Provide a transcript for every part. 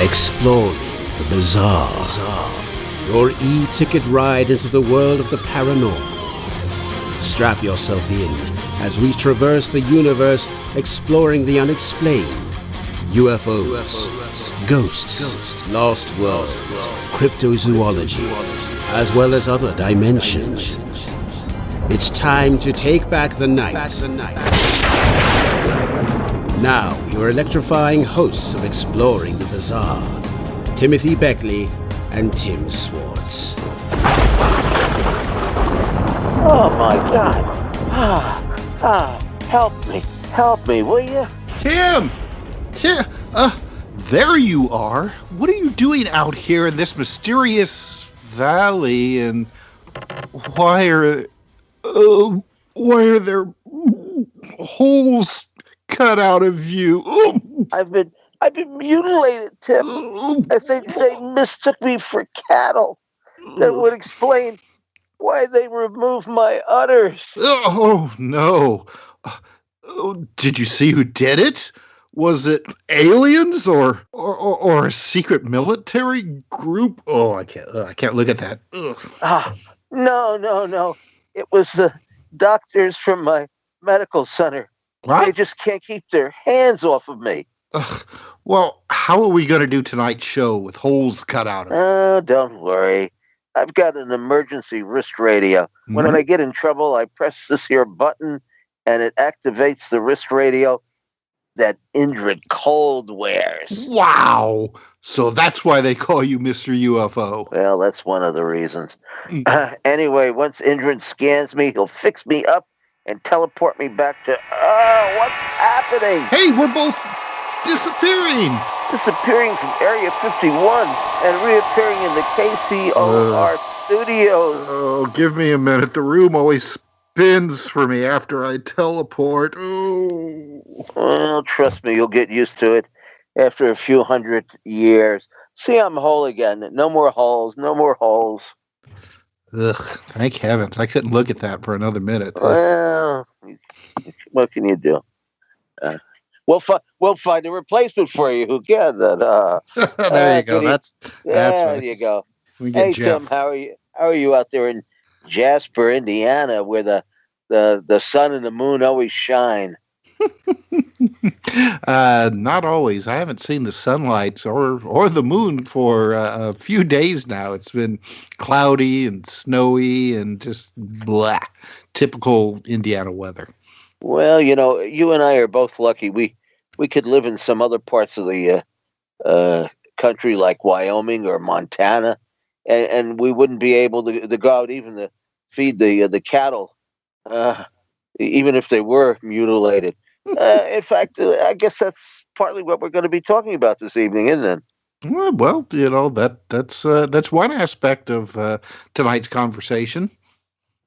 Exploring the bizarre. Your e-ticket ride into the world of the paranormal. Strap yourself in as we traverse the universe exploring the unexplained. UFOs, ghosts, lost worlds, cryptozoology, as well as other dimensions. It's time to take back the night. Now, your electrifying hosts of Exploring the Bizarre, Timothy Beckley and Tim Swartz. Oh my God. Help me, will you? Tim, there you are. What are you doing out here in this mysterious valley, and why are there holes cut out of you? I've been mutilated, Tim. I think they mistook me for cattle. That would explain why they removed my udders. Oh no. Did you see who did it? Was it aliens or a secret military group? Oh, I can't look at that. No. It was the doctors from my medical center. What? They just can't keep their hands off of me. Well, how are we going to do tonight's show with holes cut out of it? Oh, don't worry. I've got an emergency wrist radio. When I get in trouble, I press this here button, and it activates the wrist radio that Indrid Cold wears. Wow! So that's why they call you Mr. UFO. Well, that's one of the reasons. Anyway, once Indrid scans me, he'll fix me up and teleport me back to... what's happening? Hey, we're both disappearing! Disappearing from Area 51 and reappearing in the KCOR studios. Oh, give me a minute. The room always spins for me after I teleport. Oh. Well, trust me, you'll get used to it after a few hundred years. See, I'm whole again. No more holes, no more holes. Ugh, thank heavens. I couldn't look at that for another minute. Well, what can you do? We'll find a replacement for you. Who can that? There you go. That's there right. you go. We get Hey Jeff. Tim, how are you out there in Jasper, Indiana, where the sun and the moon always shine? Not always. I haven't seen the sunlight or the moon for a few days now. It's been cloudy and snowy and just blah. Typical Indiana weather. Well, you and I are both lucky. We could live in some other parts of the country like Wyoming or Montana, and we wouldn't be able to go out even to feed the cattle, even if they were mutilated. In fact, I guess that's partly what we're going to be talking about this evening, isn't it? Well, that's one aspect of tonight's conversation.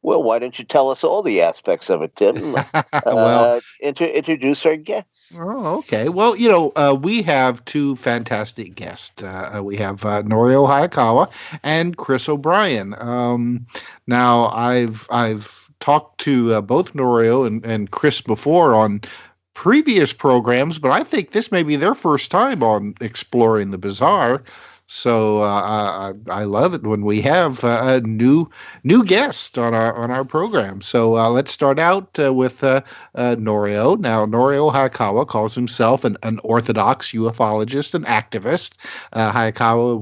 Well, why don't you tell us all the aspects of it, Tim? Well, introduce our guest. Oh, okay. Well, we have two fantastic guests. We have Norio Hayakawa and Chris O'Brien. Now, I've talked to both Norio and Chris before on previous programs, but I think this may be their first time on Exploring the Bizarre. So I love it when we have a new guest on our program. So let's start out with Norio. Now, Norio Hayakawa calls himself an orthodox ufologist and activist. Hayakawa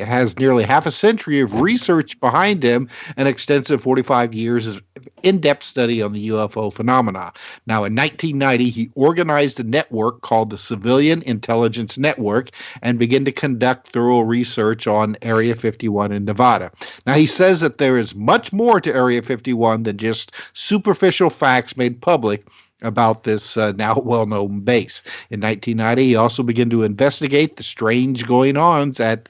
has nearly half a century of research behind him, an extensive 45 years of in-depth study on the UFO phenomena. Now, in 1990, he organized a network called the Civilian Intelligence Network and began to conduct thorough research on Area 51 in Nevada. Now, he says that there is much more to Area 51 than just superficial facts made public about this now well-known base. In 1990, he also began to investigate the strange goings-ons at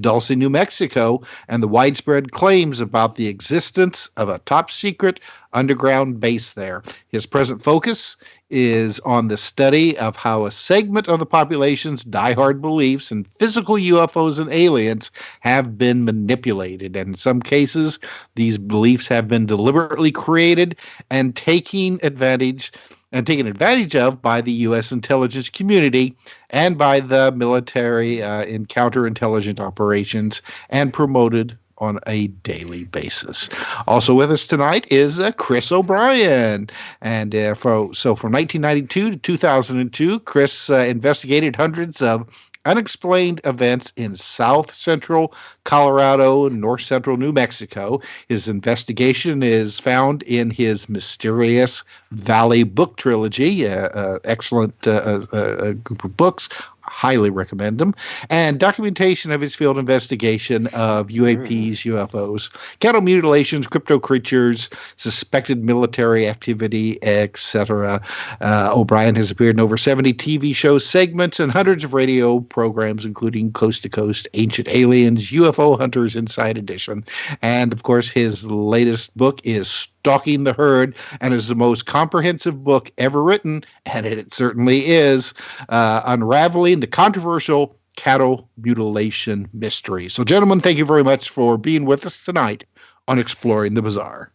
Dulce, New Mexico, and the widespread claims about the existence of a top-secret underground base there. His present focus is on the study of how a segment of the population's diehard beliefs in physical UFOs and aliens have been manipulated. And in some cases, these beliefs have been deliberately created and taking advantage and taken advantage of by the U.S. intelligence community and by the military in counterintelligence operations and promoted on a daily basis. Also with us tonight is Chris O'Brien. And from 1992 to 2002, Chris investigated hundreds of unexplained events in south central Colorado and north central New Mexico. His investigation is found in his Mysterious Valley book trilogy, excellent group of books. Highly recommend them. And documentation of his field investigation of UAPs, UFOs, cattle mutilations, crypto creatures, suspected military activity, etc. O'Brien has appeared in over 70 TV shows, segments, and hundreds of radio programs, including Coast to Coast, Ancient Aliens, UFO Hunters Inside Edition. And, of course, his latest book is Stalking the Herd, and is the most comprehensive book ever written, and it certainly is, unraveling the controversial cattle mutilation mystery. So, gentlemen, thank you very much for being with us tonight on Exploring the Bizarre.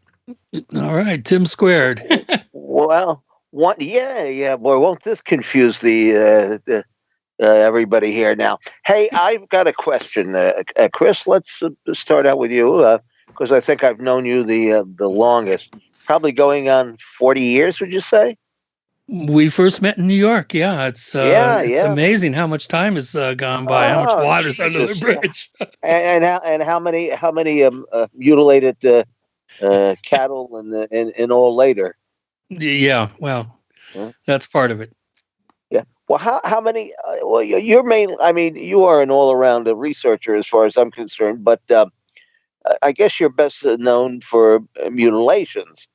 All right, Tim squared. Well, boy, won't this confuse the everybody here now? Hey, I've got a question, Chris. Let's start out with you because I think I've known you the longest, probably going on 40 years. Would you say? We first met in New York. Yeah, it's amazing how much time has gone by, how much water's under the bridge. and how many mutilated cattle and all later. Yeah, well, that's part of it. Yeah. Well, how many? Well, you're mainly. I mean, you are an all-around researcher, as far as I'm concerned. But I guess you're best known for mutilations.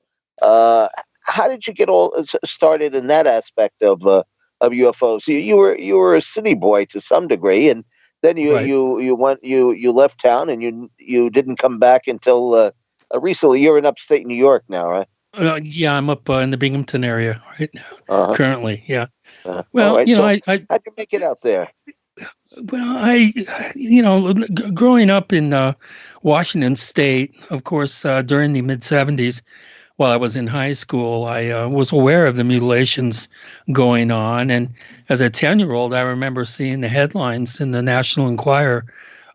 How did you get all started in that aspect of UFOs? You were a city boy to some degree, and then you left town, and you didn't come back until recently. You're in upstate New York now, right? Yeah, I'm up in the Binghamton area right now, currently. Yeah. Well, how'd you make it out there? Well, growing up in Washington State, of course, during the mid 70s, while I was in high school, I was aware of the mutilations going on. And as a 10-year-old, I remember seeing the headlines in the National Enquirer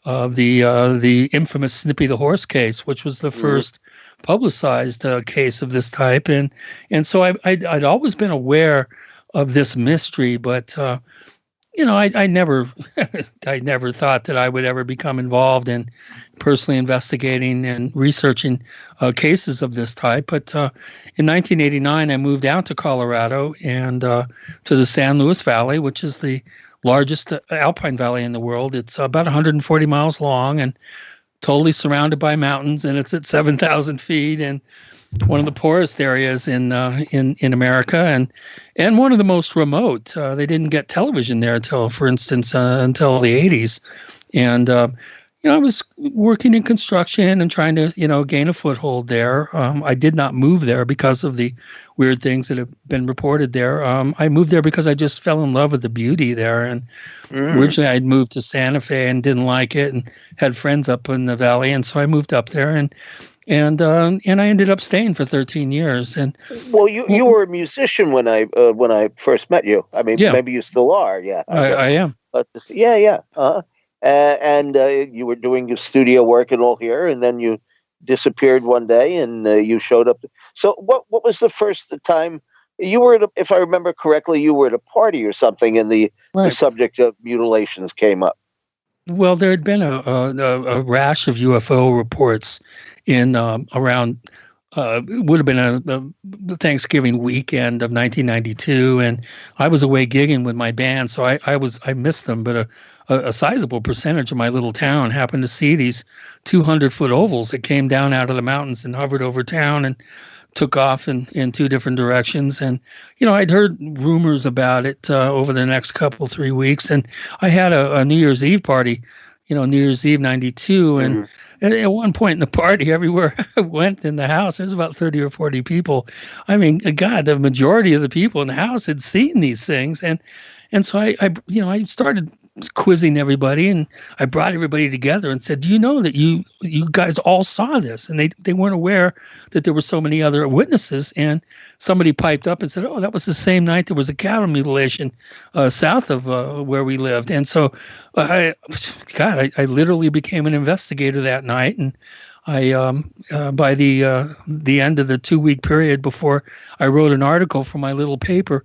of the infamous Snippy the Horse case, which was the first publicized case of this type. And so I'd always been aware of this mystery, but I never thought that I would ever become involved in personally investigating and researching cases of this type. But in 1989, I moved out to Colorado and to the San Luis Valley, which is the largest alpine valley in the world. It's about 140 miles long and totally surrounded by mountains, and it's at 7,000 feet and one of the poorest areas in America, and one of the most remote. They didn't get television there until the 80s, and I was working in construction and trying to gain a foothold there. I did not move there because of the weird things that have been reported there. I moved there because I just fell in love with the beauty there, and originally I'd moved to Santa Fe and didn't like it, and had friends up in the valley, and so I moved up there and I ended up staying for 13 years. And well, you were a musician when I first met you. I mean, maybe you still are. Yeah, I am. But yeah. And you were doing your studio work and all here, and then you disappeared one day, and you showed up. So, what was the first time you were? If I remember correctly, you were at a party or something, and the subject of mutilations came up. Well, there had been a rash of UFO reports in around it would have been the Thanksgiving weekend of 1992, and I was away gigging with my band, so I missed them. But a sizable percentage of my little town happened to see these 200-foot ovals that came down out of the mountains and hovered over town and took off in two different directions. And I'd heard rumors about it over the next 3 weeks, and I had a New Year's Eve party, New Year's Eve '92, and at one point in the party, everywhere I went in the house, there was about 30 or 40 people. I mean, God, the majority of the people in the house had seen these things, and so I started was quizzing everybody, and I brought everybody together and said, "Do you know that you guys all saw this?" And they weren't aware that there were so many other witnesses. And somebody piped up and said, "Oh, that was the same night there was a cattle mutilation south of where we lived." And so, I literally became an investigator that night, and I by the end of the 2-week period before I wrote an article for my little paper,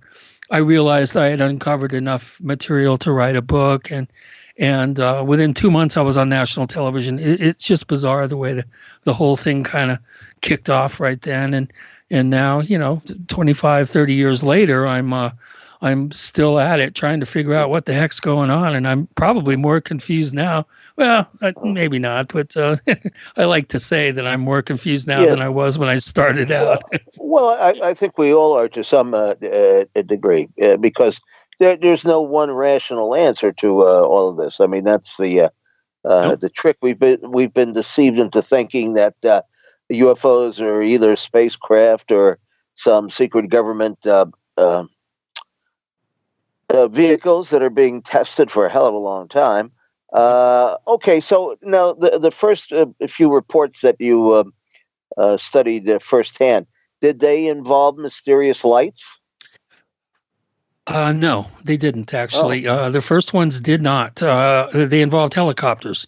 I realized I had uncovered enough material to write a book, and within 2 months I was on national television. It's just bizarre the way the whole thing kind of kicked off right then, and now 25, 30 years later, I'm still at it trying to figure out what the heck's going on, and I'm probably more confused now. Well, maybe not, but I like to say that I'm more confused now than I was when I started out. Well, I think we all are to some degree, because there's no one rational answer to all of this. I mean, that's the trick. We've been deceived into thinking that UFOs are either spacecraft or some secret government vehicles that are being tested for a hell of a long time. Okay, so now the first few reports that you studied firsthand, did they involve mysterious lights? No, they didn't actually. The first ones did not. They involved helicopters,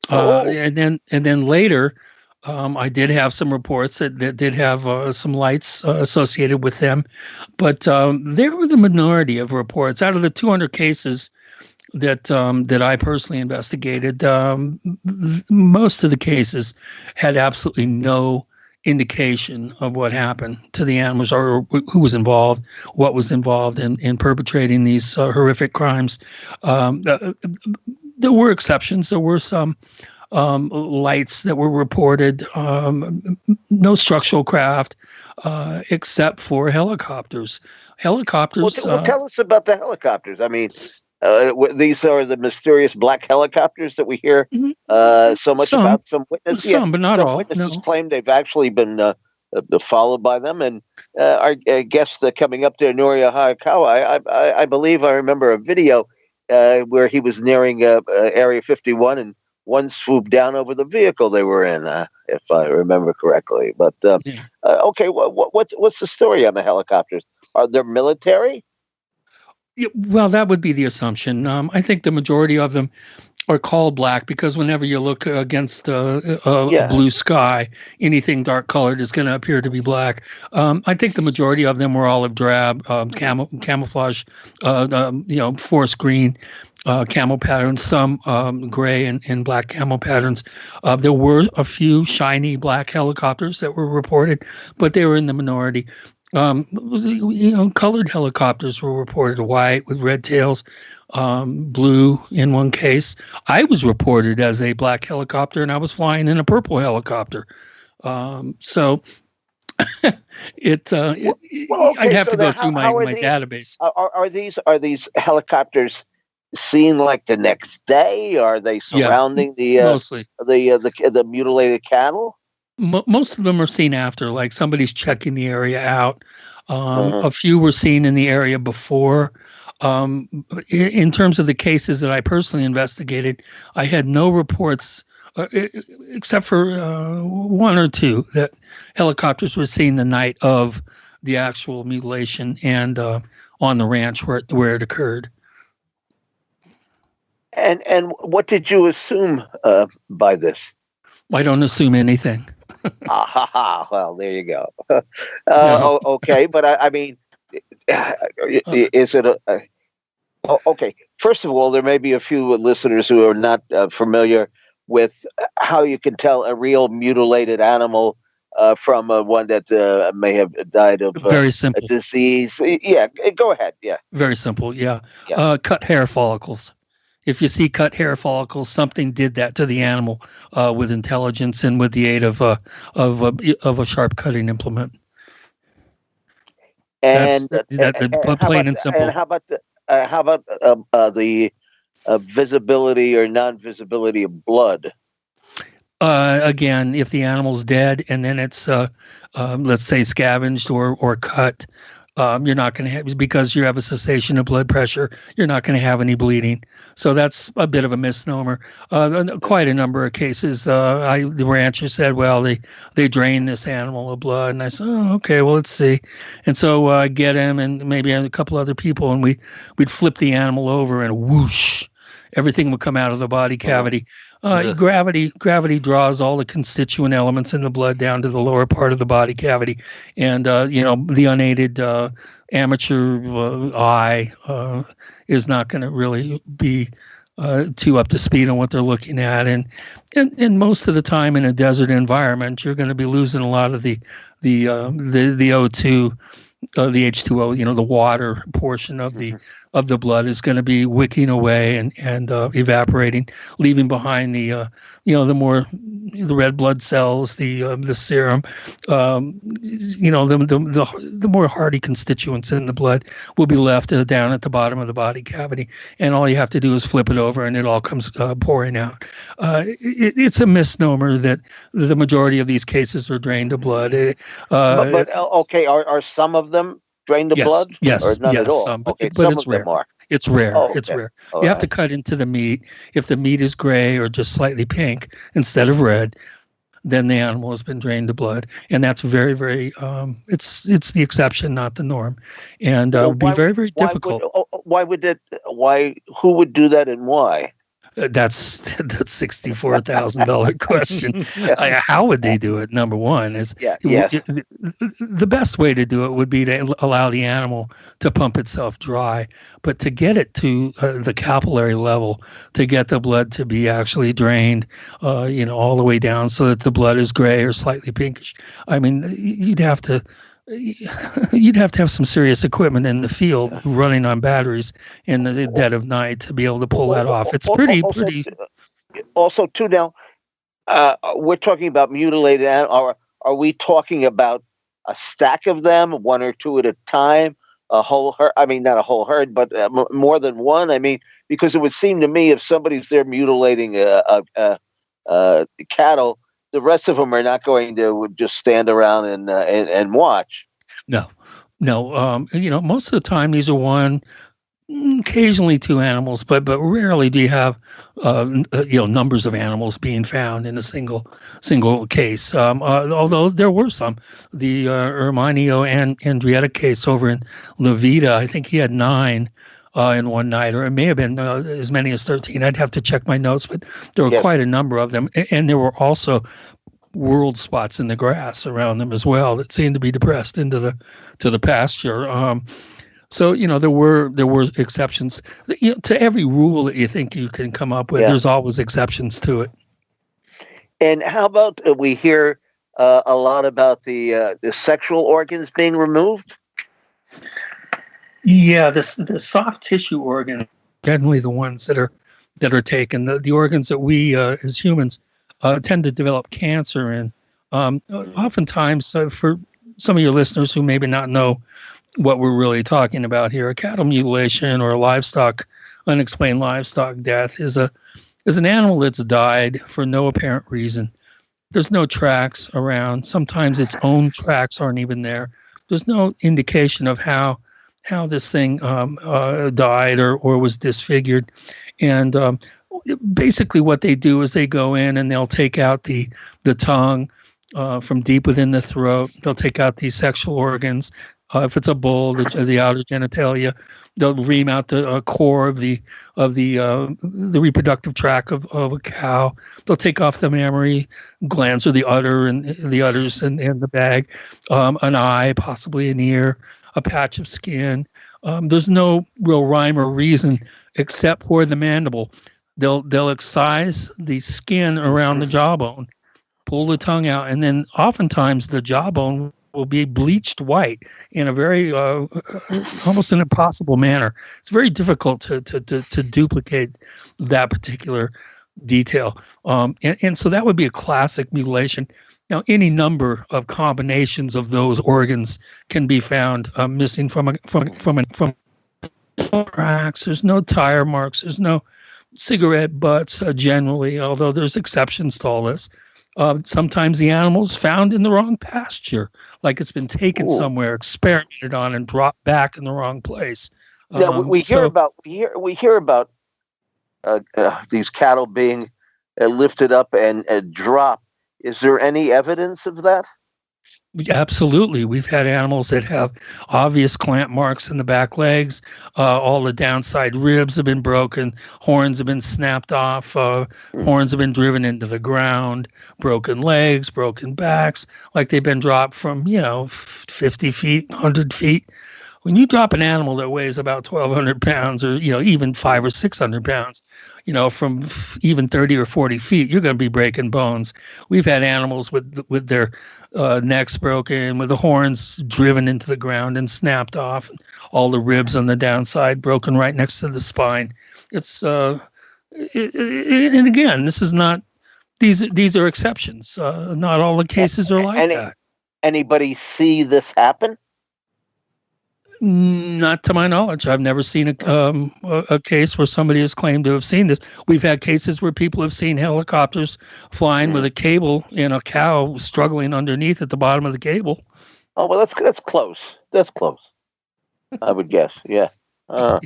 and then later, I did have some reports that did have some lights associated with them, but they were the minority of reports out of the 200 cases that I personally investigated. Most of the cases had absolutely no indication of what happened to the animals or who was involved, what was involved in perpetrating these horrific crimes. There were exceptions. There were some lights that were reported, no structural craft, except for helicopters. Helicopters. Well, tell us about the helicopters. I mean, these are the mysterious black helicopters that we hear so much about. Some witnesses, but not all. Witnesses claim they've actually been followed by them. And our guest coming up there, Norio Hayakawa, I believe I remember a video where he was nearing Area 51 and one swooped down over the vehicle they were in, if I remember correctly. But okay, what's the story on the helicopters? Are they military? Yeah, well, that would be the assumption. I think the majority of them are called black because whenever you look against a blue sky, anything dark colored is going to appear to be black. I think the majority of them were olive drab, camouflage, forest green, camo patterns, some gray and black camo patterns. There were a few shiny black helicopters that were reported, but they were in the minority. Colored helicopters were reported, white with red tails, blue in one case. I was reported as a black helicopter, and I was flying in a purple helicopter. So I'd have to go through my database. Are these helicopters seen like the next day? Are they surrounding mostly the mutilated cattle? Most of them are seen after, like somebody's checking the area out. A few were seen in the area before. In terms of the cases that I personally investigated, I had no reports, except for one or two, that helicopters were seen the night of the actual mutilation and on the ranch where it occurred. And what did you assume by this? I don't assume anything. Well, there you go. Okay, but I mean, is it okay? First of all, there may be a few listeners who are not familiar with how you can tell a real mutilated animal from one that may have died of very simple a disease. Yeah, go ahead. Yeah, very simple. Yeah. Cut hair follicles. If you see cut hair follicles, something did that to the animal with intelligence and with the aid of a sharp cutting implement. And that's plain and simple. And how about the visibility or non-visibility of blood? Again, if the animal's dead and then it's let's say scavenged or cut, You're not going to have, because you have a cessation of blood pressure, you're not going to have any bleeding. So that's a bit of a misnomer. Quite a number of cases, the rancher said, well, they drained this animal of blood. And I said, oh, okay, well, let's see. And so I get him and maybe a couple other people, and we'd flip the animal over and whoosh, everything would come out of the body cavity. Gravity draws all the constituent elements in the blood down to the lower part of the body cavity, and the unaided amateur eye is not going to really be too up to speed on what they're looking at, and most of the time in a desert environment, you're going to be losing a lot of the O2. The H2O, the water portion of the blood is going to be wicking away and evaporating, leaving behind the red blood cells, the serum, the more hardy constituents in the blood will be left down at the bottom of the body cavity, and all you have to do is flip it over, and it all comes pouring out. It's a misnomer that the majority of these cases are drained of blood. Okay, are some of them drained of blood? Yes, or not yes, at all. some, but Some it's of rare. them are. It's rare. Oh, okay. It's rare. All You have to right. cut into the meat. If the meat is gray or just slightly pink instead of red, then the animal has been drained of blood, and that's very, very. It's the exception, not the norm, and would be very, very difficult. Why would that? Why? Who would do that, and why? That's the $64,000 question. How would they do it? Number one is the best way to do it would be to allow the animal to pump itself dry, but to get it to the capillary level, to get the blood to be actually drained, all the way down so that the blood is gray or slightly pinkish. I mean, you'd have to have some serious equipment in the field running on batteries in the dead of night to be able to pull that off. It's pretty. Also, too, now we're talking about mutilated animals. Are we talking about a stack of them, one or two at a time, a whole herd? I mean, not a whole herd, but more than one. I mean, because it would seem to me if somebody's there mutilating cattle, the rest of them are not going to just stand around and watch. No. Most of the time these are one, occasionally two animals, but rarely do you have numbers of animals being found in a single case. Although there were some, the Erminio and Andrietta case over in La Vida, I think he had 9 in one night, or it may have been as many as 13. I'd have to check my notes, but there were quite a number of them, and there were also world spots in the grass around them as well that seemed to be depressed into the pasture. So there were exceptions. To every rule that you think you can come up with, there's always exceptions to it. And how about we hear a lot about the sexual organs being removed? Yeah, the soft tissue organ, generally the ones that are taken, the organs that we as humans tend to develop cancer in. Oftentimes, for some of your listeners who maybe not know what we're really talking about here, a cattle mutilation or a unexplained livestock death is an animal that's died for no apparent reason. There's no tracks around. Sometimes its own tracks aren't even there. There's no indication of how this thing died or was disfigured. And basically what they do is they go in and they'll take out the tongue from deep within the throat. They'll take out these sexual organs. If it's a bull, the outer genitalia, they'll ream out the core of the reproductive tract of a cow. They'll take off the mammary glands or the udder and the udders and the bag, an eye, possibly an ear, a patch of skin. There's no real rhyme or reason except for the mandible. They'll excise the skin around the jawbone, pull the tongue out, and then oftentimes the jawbone will be bleached white in a very almost an impossible manner. It's very difficult to duplicate that particular detail, and so that would be a classic mutilation. Now, any number of combinations of those organs can be found missing from tracks. There's no tire marks. There's no cigarette butts generally, although there's exceptions to all this. Sometimes the animal's found in the wrong pasture, like it's been taken Ooh. somewhere, experimented on, and dropped back in the wrong place. Now we hear So about these cattle being lifted up and dropped. Is there any evidence of that? absolutely, we've had animals that have obvious clamp marks in the back legs. All the downside ribs have been broken. Horns have been snapped off. Horns have been driven into the ground. Broken legs, broken backs, like they've been dropped from 50 feet, 100 feet. When you drop an animal that weighs about 1,200 pounds, or even 500 or 600 pounds, from even 30 or 40 feet, you're going to be breaking bones. We've had animals with their necks broken, with the horns driven into the ground and snapped off, all the ribs on the downside broken right next to the spine. It's and again, this is not. These are exceptions. Not all the cases are like that. Anybody see this happen? Not to my knowledge. I've never seen a case where somebody has claimed to have seen this. We've had cases where people have seen helicopters flying with a cable and a cow struggling underneath at the bottom of the cable. Oh, well, that's close. That's close. I would guess. Yeah.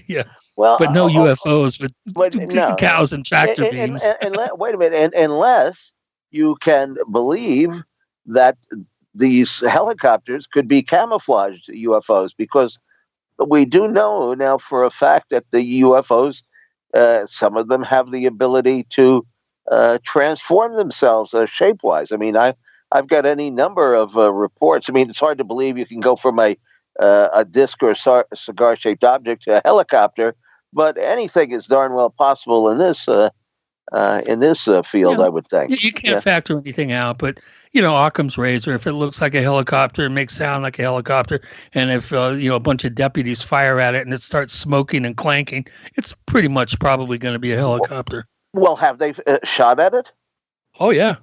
Yeah. Well, but no UFOs with no. cows and tractor beams. Wait a minute. Unless you can believe that these helicopters could be camouflaged UFOs, because we do know now for a fact that the UFOs, some of them have the ability to transform themselves shape-wise. I mean, I've got any number of reports. I mean, it's hard to believe you can go from a disc or cigar-shaped object to a helicopter, but anything is darn well possible in this field, I would think. You can't factor anything out, but Occam's razor. If it looks like a helicopter, it makes sound like a helicopter, and if a bunch of deputies fire at it and it starts smoking and clanking, it's pretty much probably going to be a helicopter. Well, have they shot at it? Oh yeah,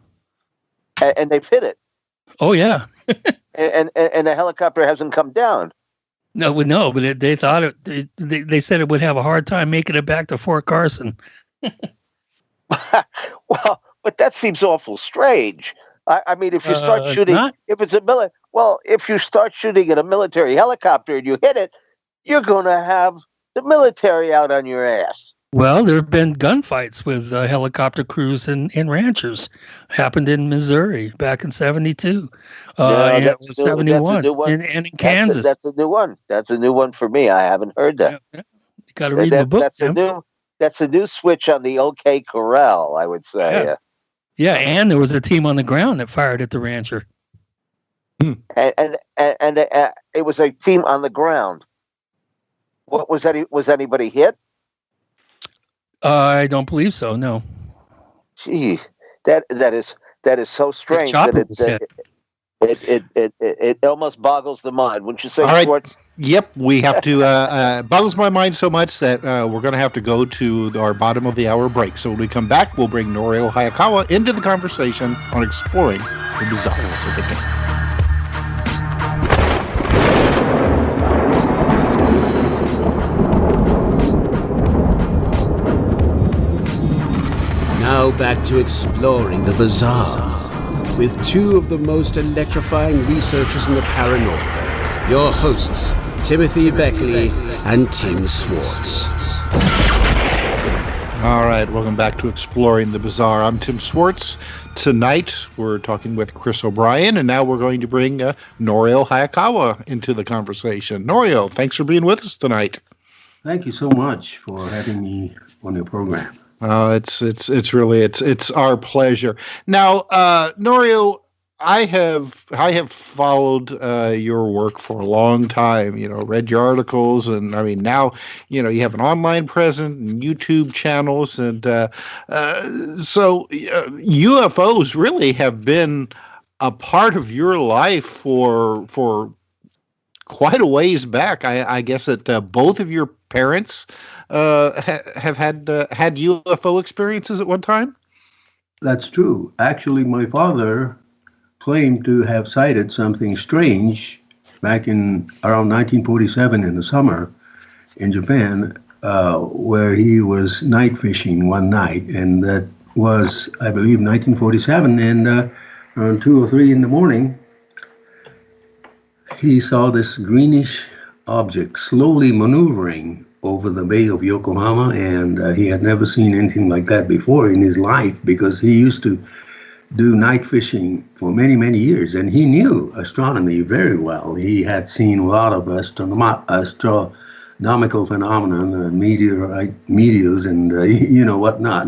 and they've hit it. Oh yeah, and the helicopter hasn't come down. No, but they thought they said it would have a hard time making it back to Fort Carson. Well, but that seems awful strange. I mean, if you start shooting, if you start shooting at a military helicopter and you hit it, you're going to have the military out on your ass. Well, there have been gunfights with helicopter crews and ranchers. Happened in Missouri back in '72, 71, and in Kansas. That's a new one. That's a new one for me. I haven't heard that. Yeah. You got to read the book. That's a new switch on the OK Corral, I would say. Yeah, and there was a team on the ground that fired at the rancher. And it was a team on the ground. What was that? Was anybody hit? I don't believe so. No. Gee, that is so strange that it almost boggles the mind. Wouldn't you say, Schwartz? Yep, we have to. Boggles my mind so much that we're going to have to go to our bottom of the hour break. So when we come back, we'll bring Norio Hayakawa into the conversation on exploring the bizarre of the game. Now back to exploring the bizarre with two of the most electrifying researchers in the paranormal, your hosts, Timothy Beckley and Tim Swartz. All right, welcome back to Exploring the Bizarre. I'm Tim Swartz. Tonight, we're talking with Chris O'Brien, and now we're going to bring Norio Hayakawa into the conversation. Norio, thanks for being with us tonight. Thank you so much for having me on your program. It's really our pleasure. Now, Norio, I have followed your work for a long time. Read your articles, and I mean now you have an online presence and YouTube channels, and so UFOs really have been a part of your life for quite a ways back. I guess that both of your parents have had UFO experiences at one time. That's true. Actually, my father claimed to have sighted something strange back in around 1947 in the summer in Japan, where he was night fishing one night, and that was, I believe, 1947, and around 2 or 3 in the morning, he saw this greenish object slowly maneuvering over the bay of Yokohama, and he had never seen anything like that before in his life because he used to do night fishing for many, many years, and he knew astronomy very well. He had seen a lot of astronomical phenomena, meteors, and whatnot,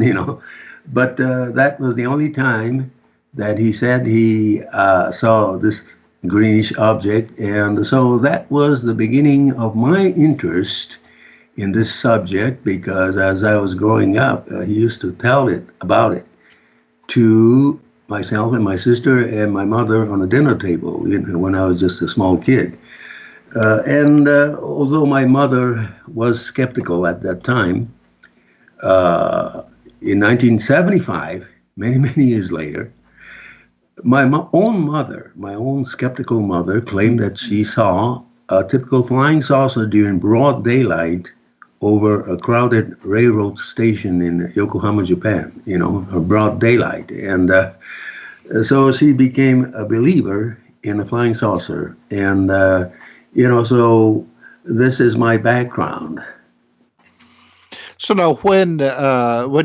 But that was the only time that he said he saw this greenish object, and so that was the beginning of my interest in this subject, because as I was growing up, he used to tell about it to myself and my sister and my mother on a dinner table, when I was just a small kid. And although my mother was skeptical at that time, in 1975, many, many years later, my own skeptical mother, claimed that she saw a typical flying saucer during broad daylight over a crowded railroad station in Yokohama, Japan, a broad daylight. And so she became a believer in a flying saucer. And, so this is my background. So now, when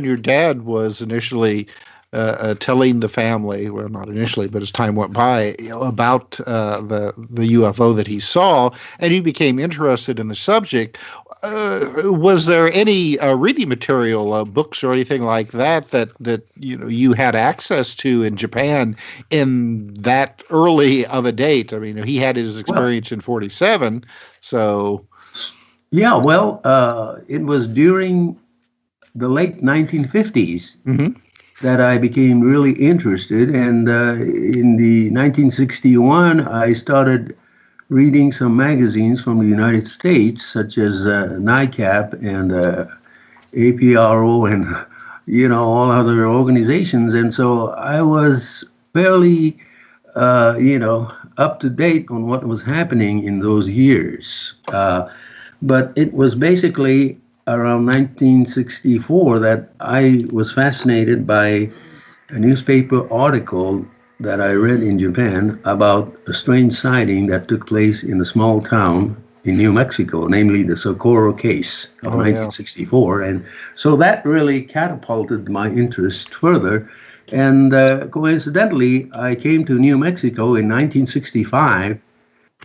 your dad was initially telling the family, well, not initially, but as time went by, about the UFO that he saw, and he became interested in the subject, was there any reading material, books or anything like that you had access to in Japan in that early of a date? I mean, he had his experience in 47, so. Yeah, well, it was during the late 1950s that I became really interested. And in the 1961, I started reading some magazines from the United States, such as NICAP and APRO and, all other organizations. And so I was fairly, up to date on what was happening in those years. But it was basically around 1964 that I was fascinated by a newspaper article that I read in Japan about a strange sighting that took place in a small town in New Mexico, namely the Socorro case of 1964. And so that really catapulted my interest further. And coincidentally, I came to New Mexico in 1965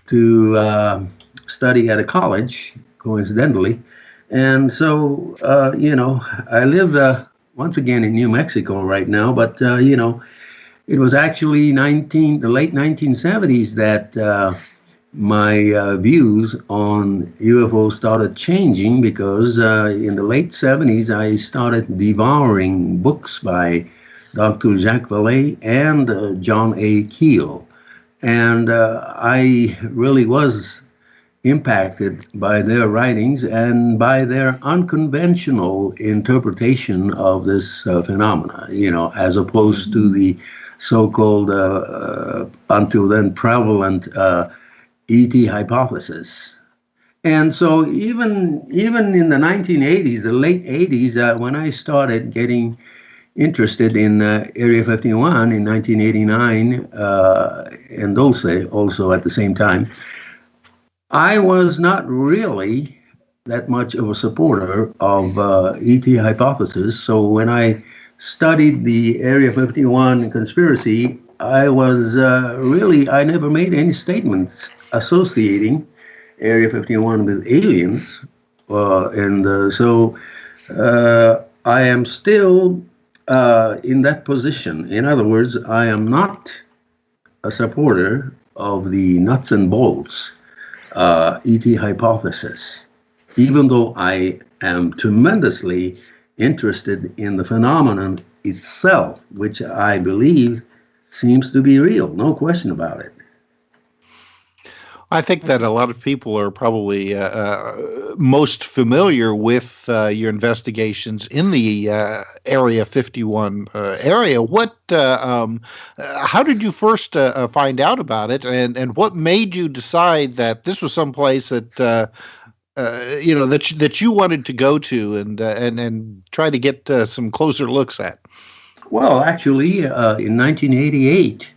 to study at a college, coincidentally. And so, I live once again in New Mexico right now, but, it was actually the late 1970s that my views on UFOs started changing, because in the late 70s, I started devouring books by Dr. Jacques Vallée and John A. Keel. And I really was impacted by their writings and by their unconventional interpretation of this phenomena, as opposed to the so-called, until then, prevalent ET hypothesis. And so even in the 1980s, the late 80s, when I started getting interested in Area 51 in 1989, and Dulce also at the same time, I was not really that much of a supporter of ET hypothesis. So when I studied the Area 51 conspiracy, I was I never made any statements associating Area 51 with aliens. So I am still in that position. In other words, I am not a supporter of the nuts and bolts ET hypothesis, even though I am tremendously interested in the phenomenon itself, which I believe seems to be real, no question about it. I think that a lot of people are probably most familiar with your investigations in the Area 51 area. How did you first find out about it, and what made you decide that this was someplace that that you wanted to go to and try to get some closer looks at? Well, actually, in 1988,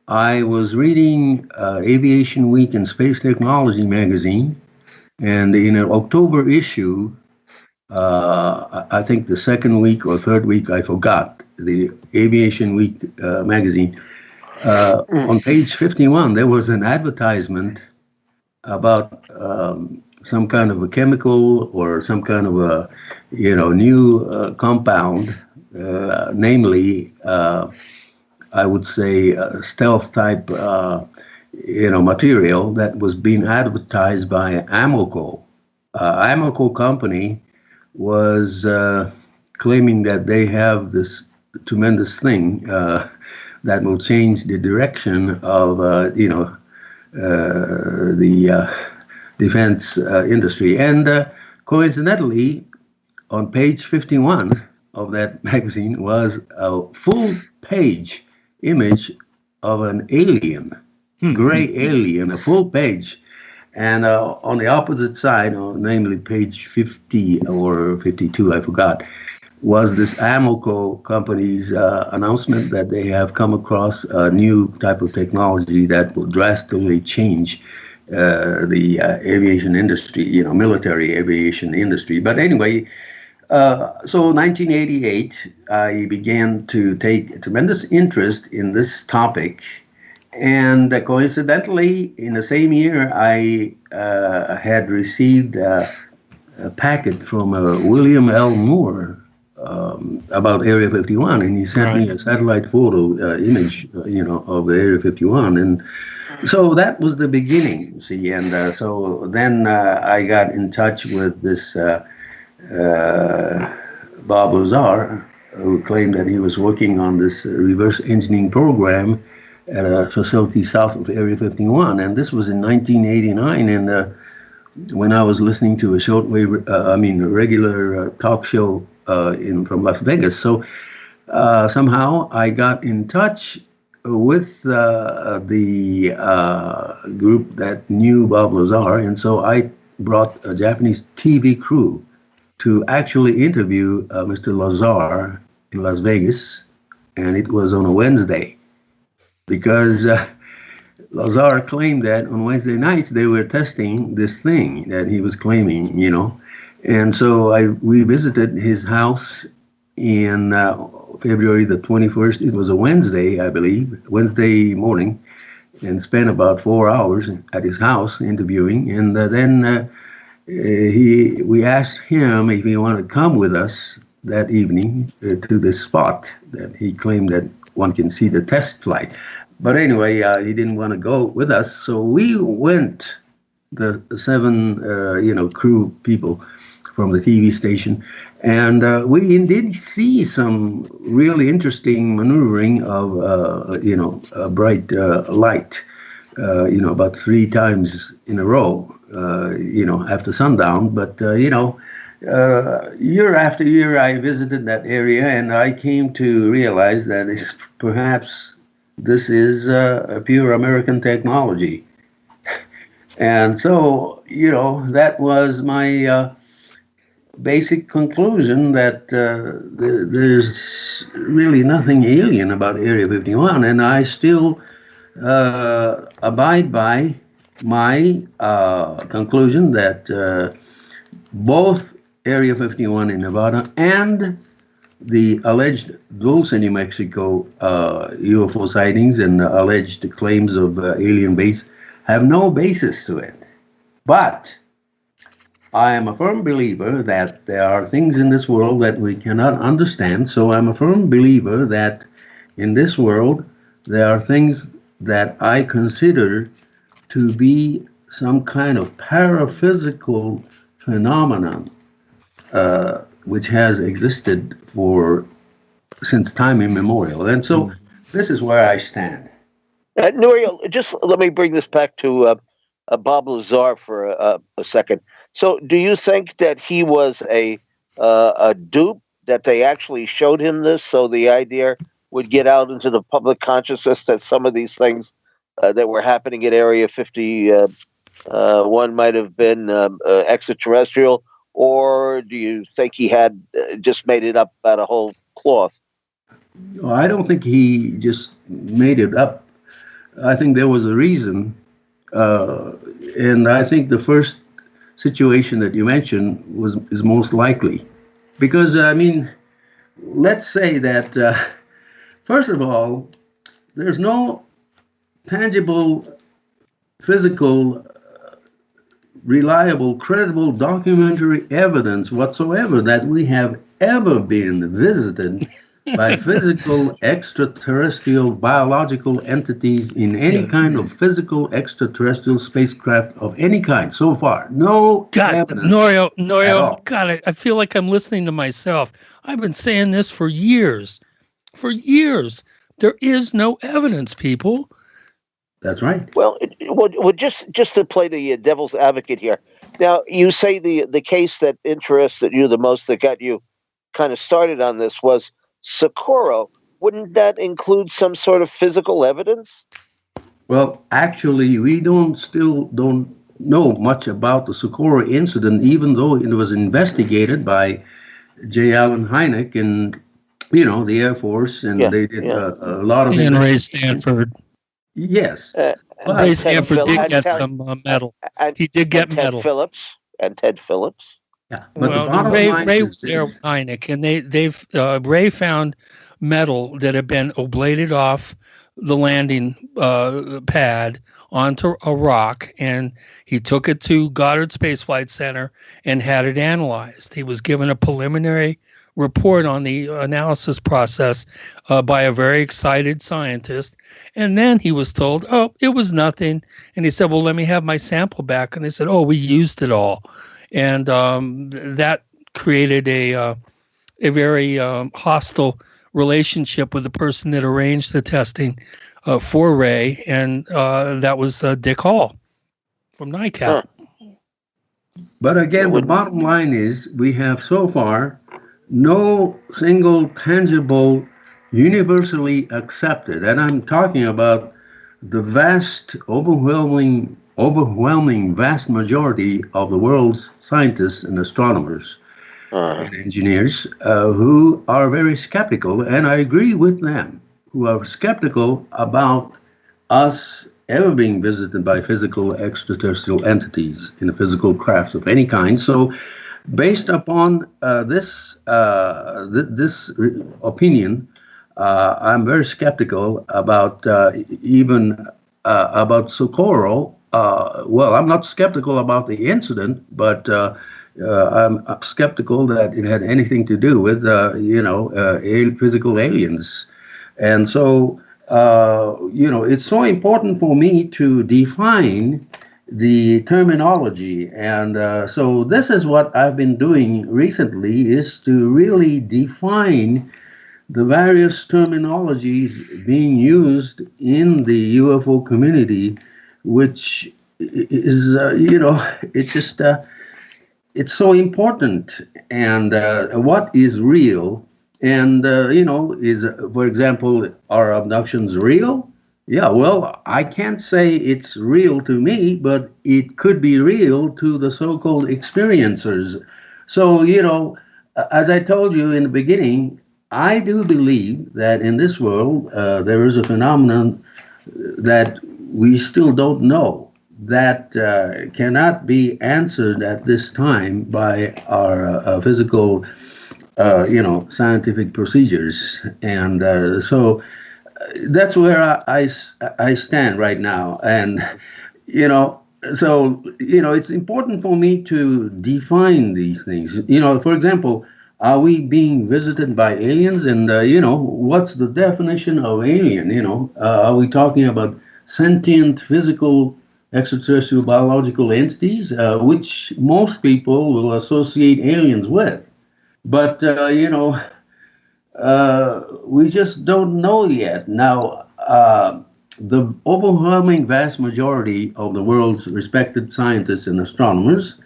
I was reading Aviation Week and Space Technology magazine, and in an October issue, I think the second week or third week, I forgot, the Aviation Week magazine, on page 51, there was an advertisement about some kind of a chemical or some kind of a, new compound, namely, I would say, stealth type, material that was being advertised by Amoco. Amoco company was claiming that they have this tremendous thing that will change the direction of, the defense industry. And coincidentally, on page 51 of that magazine was a full page image of an alien, gray alien, a full page. And on the opposite side, namely page 50 or 52, I forgot, was this Amoco company's announcement that they have come across a new type of technology that will drastically change the aviation industry, military aviation industry. But anyway, so 1988, I began to take tremendous interest in this topic. And coincidentally, in the same year, I had received a packet from William L. Moore about Area 51, and he sent me a satellite photo image, of Area 51, and so that was the beginning. See, and so then I got in touch with this Bob Lazaar, who claimed that he was working on this reverse engineering program at a facility south of Area 51, and this was in 1989, and when I was listening to a shortwave, a regular talk show from Las Vegas. So somehow I got in touch with the group that knew Bob Lazaar, and so I brought a Japanese TV crew to actually interview Mr. Lazaar in Las Vegas, and it was on a Wednesday, because Lazaar claimed that on Wednesday nights they were testing this thing that he was claiming, and so we visited his house in February the 21st. It was a Wednesday, I believe, Wednesday morning, and spent about 4 hours at his house interviewing, and then we asked him if he wanted to come with us that evening to this spot that he claimed that one can see the test flight. But anyway, he didn't want to go with us, so we went, the seven, crew people from the TV station, and we did see some really interesting maneuvering of, a bright light, about 3 times in a row, after sundown. But, year after year, I visited that area, and I came to realize that it's perhaps this is a pure American technology. And so, that was my basic conclusion, that there's really nothing alien about Area 51. And I still abide by my conclusion that both Area 51 in Nevada and the alleged Dulce, New Mexico UFO sightings and alleged claims of alien base have no basis to it. But I am a firm believer that there are things in this world that we cannot understand. So I'm a firm believer that in this world there are things that I consider to be some kind of paraphysical phenomenon which has existed since time immemorial. And so this is where I stand. Nouriel, just let me bring this back to Bob Lazaar for a second. So do you think that he was a dupe, that they actually showed him this so the idea would get out into the public consciousness that some of these things that were happening at Area 51 might have been extraterrestrial? Or do you think he had just made it up out of whole cloth? Well, I don't think he just made it up. I think there was a reason, uh, and I think the first situation that you mentioned was is most likely, because I mean, let's say that first of all, there's no tangible, physical, reliable, credible documentary evidence whatsoever that we have ever been visited by physical extraterrestrial biological entities in any kind of physical extraterrestrial spacecraft of any kind so far. No God, evidence at Norio, all. God, I feel like I'm listening to myself. I've been saying this for years. For years. There is no evidence, people. That's right. Well, just to play the devil's advocate here. Now, you say the case that interested you the most, that got you kind of started on this, was Socorro. Wouldn't that include some sort of physical evidence? Well, actually, we don't know much about the Socorro incident, even though it was investigated by J. Allen Hynek and the Air Force, and Yeah, they did yeah. a lot of And Ray investigation. Stanford. Yes, Uh, Ray and but Ted Stanford Phil did bottom get and some and medal. and, He did and get Ted medal. Phillips and Ted Phillips. yeah, but the Well, bottom line Ray is was there this. with Hynek, and they've Ray found metal that had been oblated off the landing pad onto a rock, and he took it to Goddard Space Flight Center and had it analyzed. He was given a preliminary report on the analysis process by a very excited scientist, and then he was told, "Oh, it was nothing." And he said, "Well, let me have my sample back." And they said, "Oh, we used it all." And that created a very hostile relationship with the person that arranged the testing for Ray, and that was Dick Hall from NICAP. Huh. But It again, the would. bottom line is we have so far no single tangible, universally accepted, and I'm talking about the vast, overwhelming vast majority of the world's scientists and astronomers Uh, and engineers who are very skeptical, and I agree with them, who are skeptical about us ever being visited by physical extraterrestrial entities in a physical craft of any kind. So, based upon this opinion, I'm very skeptical about even about Socorro. Well, I'm not skeptical about the incident, but I'm skeptical that it had anything to do with physical aliens. And so, it's so important for me to define the terminology. And so this is what I've been doing recently, is to really define the various terminologies being used in the UFO community, which is, it's so important. And what is real? And, is, for example, are abductions real? Yeah, well, I can't say it's real to me, but it could be real to the so called experiencers. So, as I told you in the beginning, I do believe that in this world there is a phenomenon that we still don't know, that cannot be answered at this time by our physical, scientific procedures. And so that's where I stand right now. And, you know, it's important for me to define these things. For example, are we being visited by aliens? And, what's the definition of alien? Are we talking about sentient, physical, extraterrestrial, biological entities, which most people will associate aliens with? But, we just don't know yet. Now, the overwhelming vast majority of the world's respected scientists and astronomers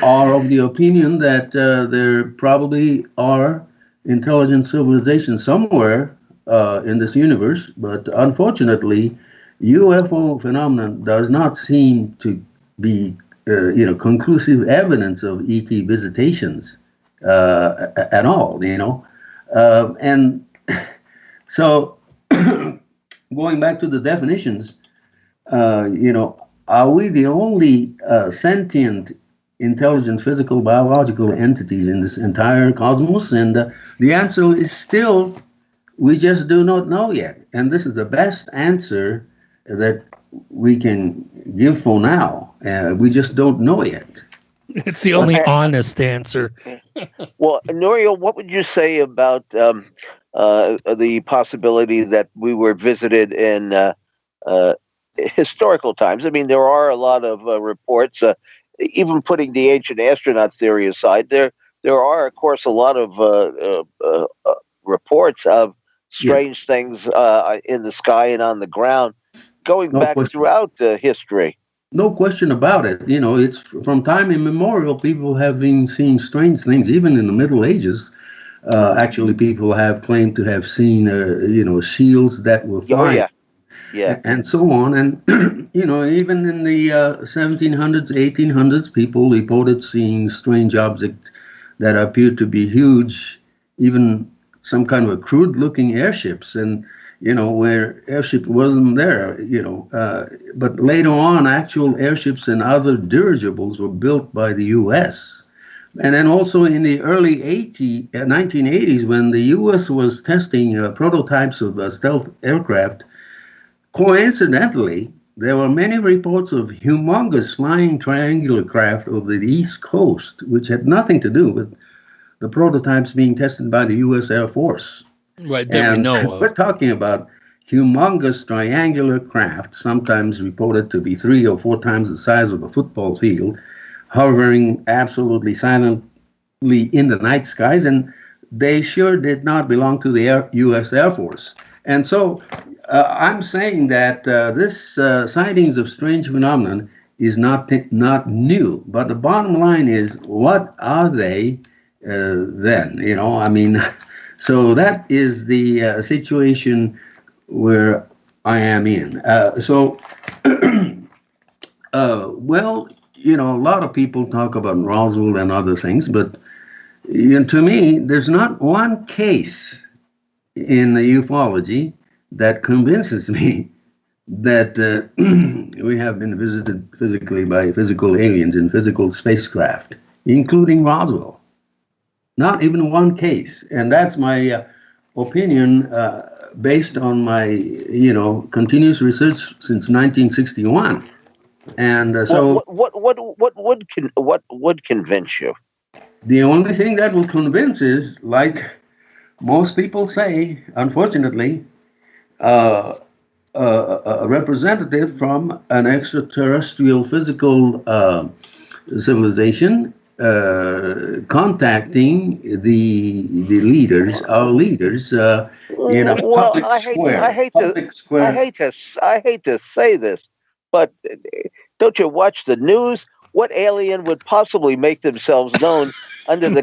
are of the opinion that there probably are intelligent civilizations somewhere in this universe, but unfortunately, UFO phenomenon does not seem to be, conclusive evidence of ET visitations at all. And So, going back to the definitions, are we the only sentient, intelligent, physical, biological entities in this entire cosmos? And the answer is still, we just do not know yet. And this is the best answer that we can give for now. We just don't know yet. It's the only honest answer. Well, Nouriel, what would you say about the possibility that we were visited in historical times? I mean, there are a lot of reports, even putting the ancient astronaut theory aside. There are, of course, a lot of reports of strange things in the sky and on the ground, going back throughout history. No question about it. It's from time immemorial. People have been seeing strange things, even in the Middle Ages. Actually, people have claimed to have seen, shields that were flying. Yeah. And so on. And, even in the 1700s, 1800s, people reported seeing strange objects that appeared to be huge, even some kind of crude looking airships. And, where airship wasn't there, but later on, actual airships and other dirigibles were built by the U.S. And then also in the early 1980s, when the U.S. was testing prototypes of stealth aircraft, coincidentally, there were many reports of humongous flying triangular craft over the East Coast, which had nothing to do with the prototypes being tested by the U.S. Air Force. Right, that we know of. We're talking about humongous triangular craft, sometimes reported to be 3 or 4 times the size of a football field, hovering absolutely silently in the night skies, and they sure did not belong to the U.S. Air Force. And so I'm saying that this sightings of strange phenomenon is not new, but the bottom line is, what are they then? So that is the situation where I am in. A lot of people talk about Roswell and other things, but to me, there's not one case in the ufology that convinces me that we have been visited physically by physical aliens in physical spacecraft, including Roswell. Not even one case. And that's my opinion based on my, continuous research since 1961. And what would convince you? The only thing that will convince is, like most people say, unfortunately, a representative from an extraterrestrial physical civilization contacting the leaders, our leaders, in a public square. I hate to say this, but don't you watch the news? What alien would possibly make themselves known under the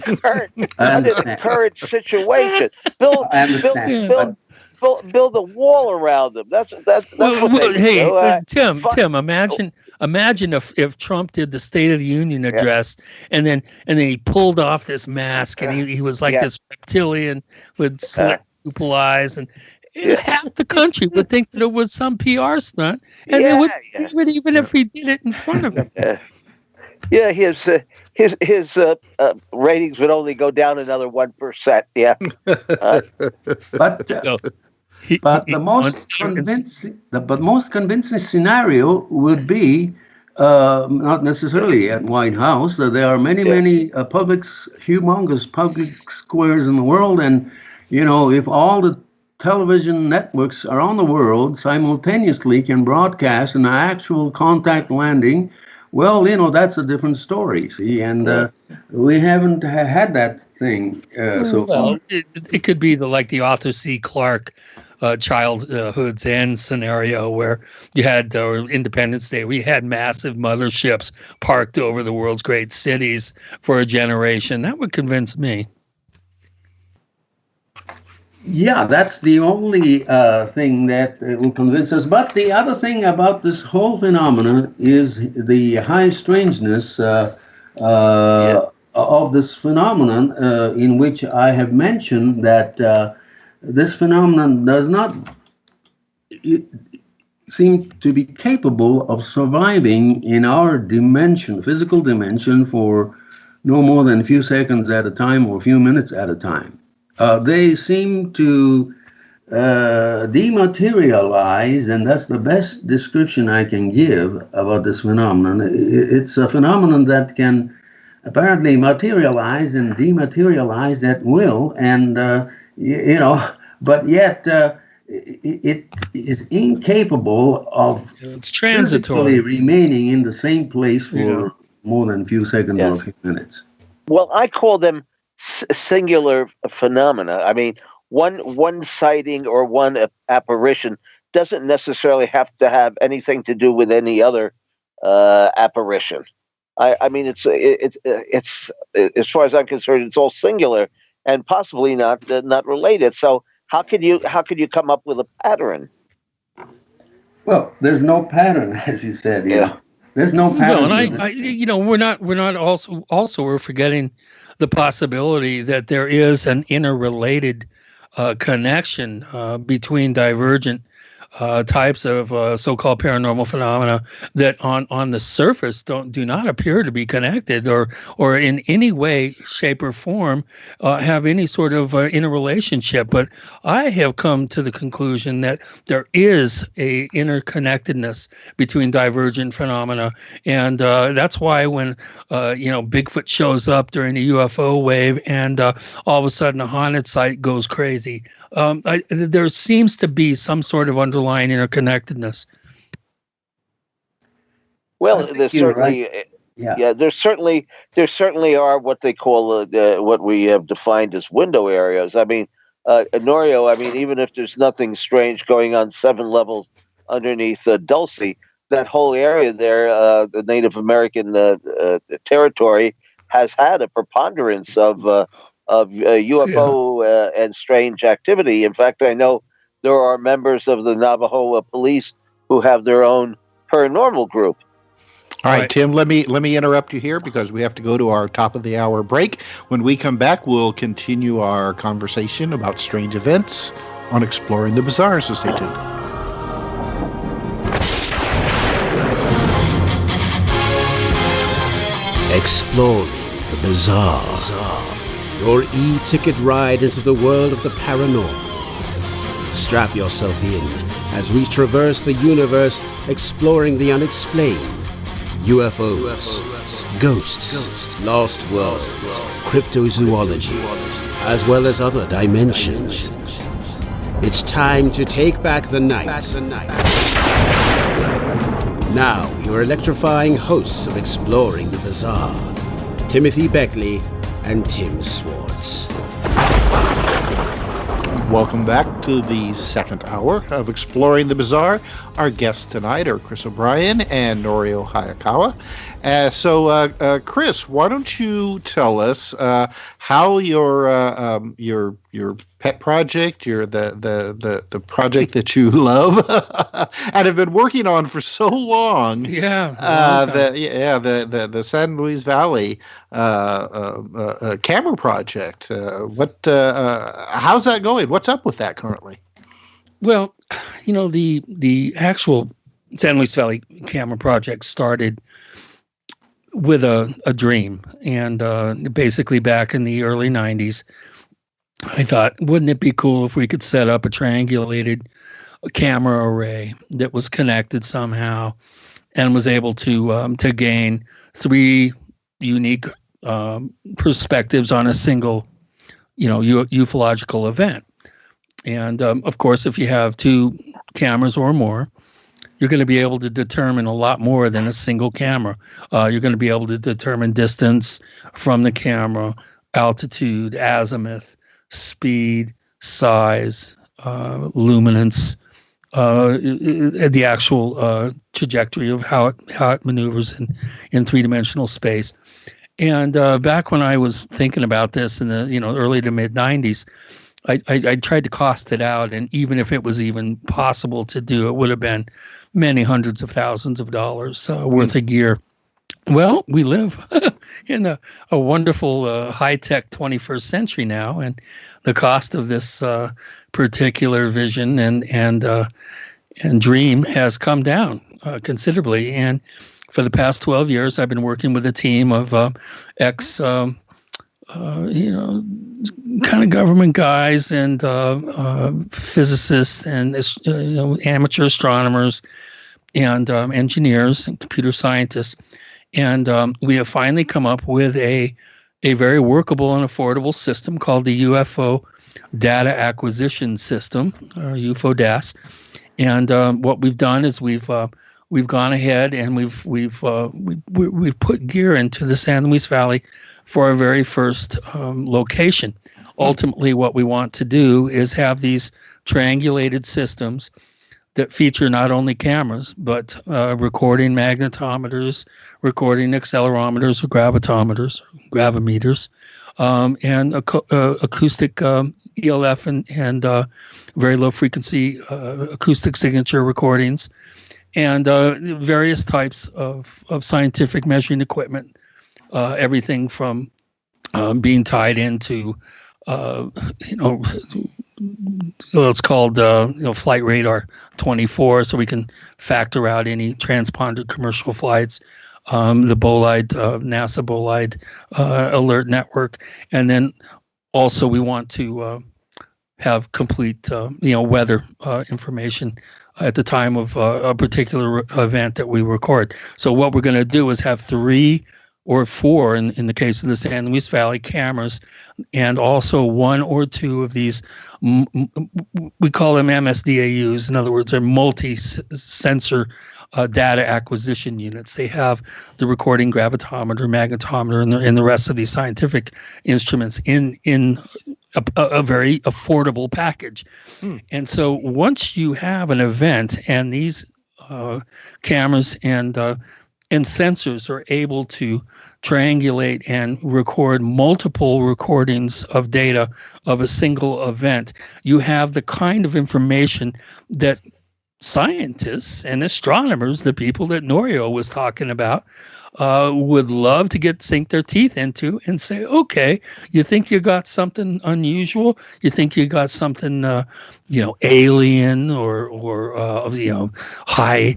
current situation? Build a wall around them. That's what they do. Tim, imagine if Trump did the State of the Union address, and then he pulled off this mask, and he was like this reptilian with slit pupil eyes, and half the country would think that it was some PR stunt, and they would even if he did it in front of him. His ratings would only go down another 1%. Yeah, but the most convincing scenario would be not necessarily at White House. There are many humongous public squares in the world, and if all the television networks around the world simultaneously can broadcast an actual contact landing, well, that's a different story, see, and we haven't had that thing so far. It could be the Arthur C. Clarke childhood's end scenario, where you had Independence Day. We had massive motherships parked over the world's great cities for a generation. That would convince me. Yeah, that's the only thing that will convince us. But the other thing about this whole phenomenon is the high strangeness of this phenomenon, in which I have mentioned that this phenomenon does not seem to be capable of surviving in our dimension, physical dimension, for no more than a few seconds at a time or a few minutes at a time. They seem to dematerialize, and that's the best description I can give about this phenomenon. It's a phenomenon that can apparently materialize and dematerialize at will, and but yet it is incapable of it's transitory, physically remaining in the same place for more than a few seconds or a few minutes. Well, I call them singular phenomena. I mean, one sighting or one apparition doesn't necessarily have to have anything to do with any other apparition. I mean, it's as far as I'm concerned, it's all singular and possibly not related. So how could you come up with a pattern? Well, there's no pattern, as you said. There's no pattern. No, and we're not also we're forgetting the possibility that there is an interrelated connection between divergent types of so-called paranormal phenomena that on the surface do not appear to be connected or in any way, shape, or form have any sort of interrelationship. But I have come to the conclusion that there is a interconnectedness between divergent phenomena, and that's why when Bigfoot shows up during the UFO wave and all of a sudden a haunted site goes crazy, there seems to be some sort of underlying interconnectedness. Well, there's certainly, right. There certainly are what they call what we have defined as window areas. I mean, Norio, I mean, even if there's nothing strange going on 7 levels underneath Dulce, that whole area there, the Native American territory, has had a preponderance of UFO and strange activity. In fact, I know there are members of the Navajo police who have their own paranormal group. All right, Tim, let me interrupt you here because we have to go to our top of the hour break. When we come back, we'll continue our conversation about strange events on Exploring the Bizarre, so stay tuned. Exploring the Bizarre. Your e-ticket ride into the world of the paranormal. Strap yourself in as we traverse the universe exploring the unexplained. UFOs, ghosts, lost worlds, cryptozoology, as well as other dimensions. It's time to take back the night. Now, your electrifying hosts of Exploring the Bizarre, Timothy Beckley and Tim Swartz. Welcome back to the second hour of Exploring the Bizarre. Our guests tonight are Chris O'Brien and Norio Hayakawa. So, Chris, why don't you tell us how your pet project, the project that you love and have been working on for so long, the San Luis Valley camera project. How's that going? What's up with that currently? Well, the actual San Luis Valley camera project started with a dream, and basically back in the early 90s, I thought, wouldn't it be cool if we could set up a triangulated camera array that was connected somehow and was able to gain 3 unique perspectives on a single, ufological event. And of course, if you have 2 cameras or more, you're going to be able to determine a lot more than a single camera. You're going to be able to determine distance from the camera, altitude, azimuth, speed, size, luminance, the actual trajectory of how it maneuvers in 3-dimensional space. And back when I was thinking about this in the early to mid 90s, I tried to cost it out, and even if it was even possible to do, it would have been many hundreds of thousands of dollars worth of gear. Well, we live in a wonderful high-tech 21st century now, and the cost of this particular vision and dream has come down considerably. And for the past 12 years, I've been working with a team of ex, kind of government guys and physicists and amateur astronomers and engineers and computer scientists. And we have finally come up with a very workable and affordable system called the UFO Data Acquisition System, or UFO DAS. And what we've done is we've gone ahead and we've put gear into the San Luis Valley for our very first location. Ultimately, what we want to do is have these triangulated systems that feature not only cameras, but recording magnetometers, recording accelerometers or gravitometers, gravimeters, and acoustic ELF and very low frequency acoustic signature recordings, and various types of scientific measuring equipment, everything from being tied into it's called Flight Radar 24, so we can factor out any transponder commercial flights, the bolide, NASA bolide alert network, and then also we want to have complete weather information at the time of a particular event that we record. So what we're going to do is have 3 or 4, in the case of the San Luis Valley, cameras, and also 1 or 2 of these, we call them MSDAUs. In other words, they're multi-sensor data acquisition units. They have the recording gravitometer, magnetometer, and the rest of these scientific instruments in a very affordable package. And so once you have an event and these cameras and sensors are able to triangulate and record multiple recordings of data of a single event, you have the kind of information that scientists and astronomers, the people that Norio was talking about, would love to sink their teeth into and say, okay, you think you got something unusual? You think you got something, alien or high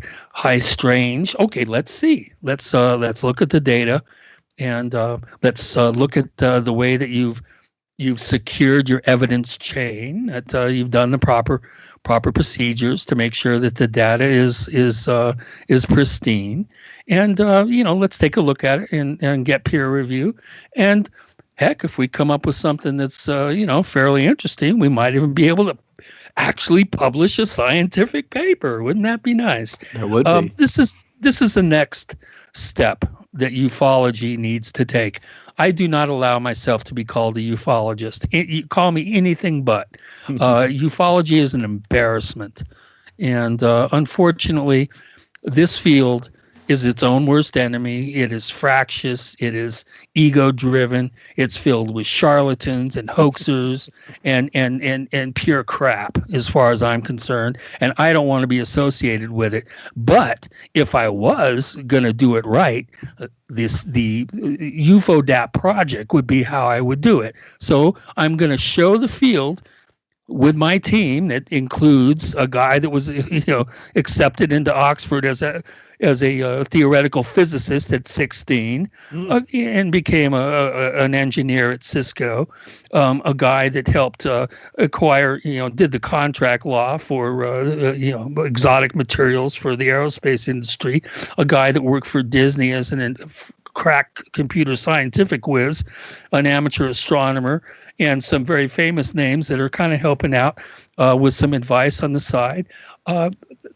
strange? Okay, let's see. Let's look at the data, and let's look at the way that you've secured your evidence chain, that you've done the proper procedures to make sure that the data is pristine, and let's take a look at it and get peer review. And heck, if we come up with something that's fairly interesting, we might even be able to actually publish a scientific paper. Wouldn't that be nice? That would be. This is the next step that ufology needs to take. I do not allow myself to be called a ufologist. You call me anything but. Ufology is an embarrassment. And unfortunately, this field is its own worst enemy. It is fractious. It is ego-driven. It's filled with charlatans and hoaxers and pure crap, as far as I'm concerned. And I don't want to be associated with it. But if I was going to do it right, the UFODAP project would be how I would do it. So I'm going to show the field with my team that includes a guy that was accepted into Oxford as a theoretical physicist at 16, and became an engineer at Cisco, a guy that helped acquire, did the contract law for exotic materials for the aerospace industry, a guy that worked for Disney as an crack computer scientific whiz, an amateur astronomer, and some very famous names that are kind of helping out with some advice on the side.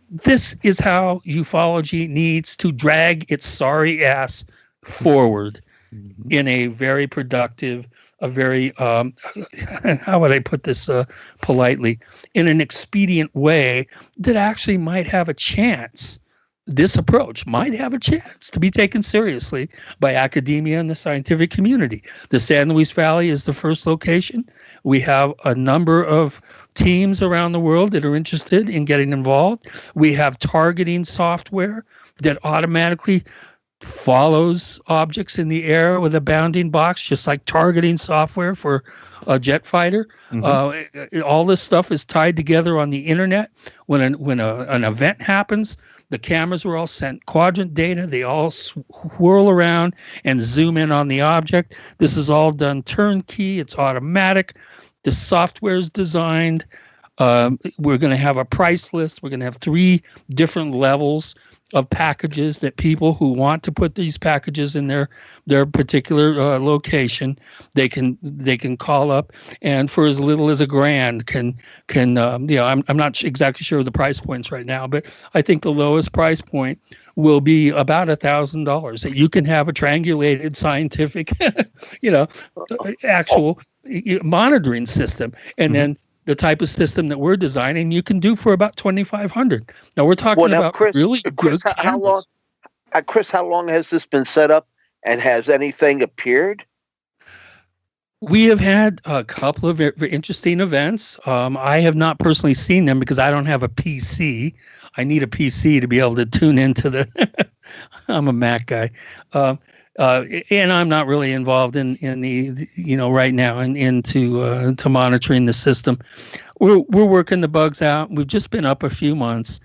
This is how ufology needs to drag its sorry ass forward in a very productive, a very, how would I put this politely, in an expedient way that actually might have a chance. This approach might have a chance to be taken seriously by academia and the scientific community. The San Luis Valley is the first location. We have a number of teams around the world that are interested in getting involved. We have targeting software that automatically follows objects in the air with a bounding box, just like targeting software for a jet fighter. All this stuff is tied together on the internet. When an event happens, the cameras are all sent quadrant data. They all whirl around and zoom in on the object. This is all done turnkey. It's automatic. The software is designed. We're going to have a price list. We're going to have 3 different levels of packages that people who want to put these packages in their particular location, they can call up, and for as little as $1,000 can I'm not exactly sure of the price points right now, but I think the lowest price point will be about $1,000 that you can have a triangulated scientific actual monitoring system, and then the type of system that we're designing, you can do for about $2,500. Now we're talking about Chris, really Chris, good cameras. Chris, how long has this been set up, and has anything appeared? We have had a couple of interesting events. I have not personally seen them because I don't have a PC. I need a PC to be able to tune into the. I'm a Mac guy. And I'm not really involved in the right now into to monitoring the system. We're working the bugs out. We've just been up a few months.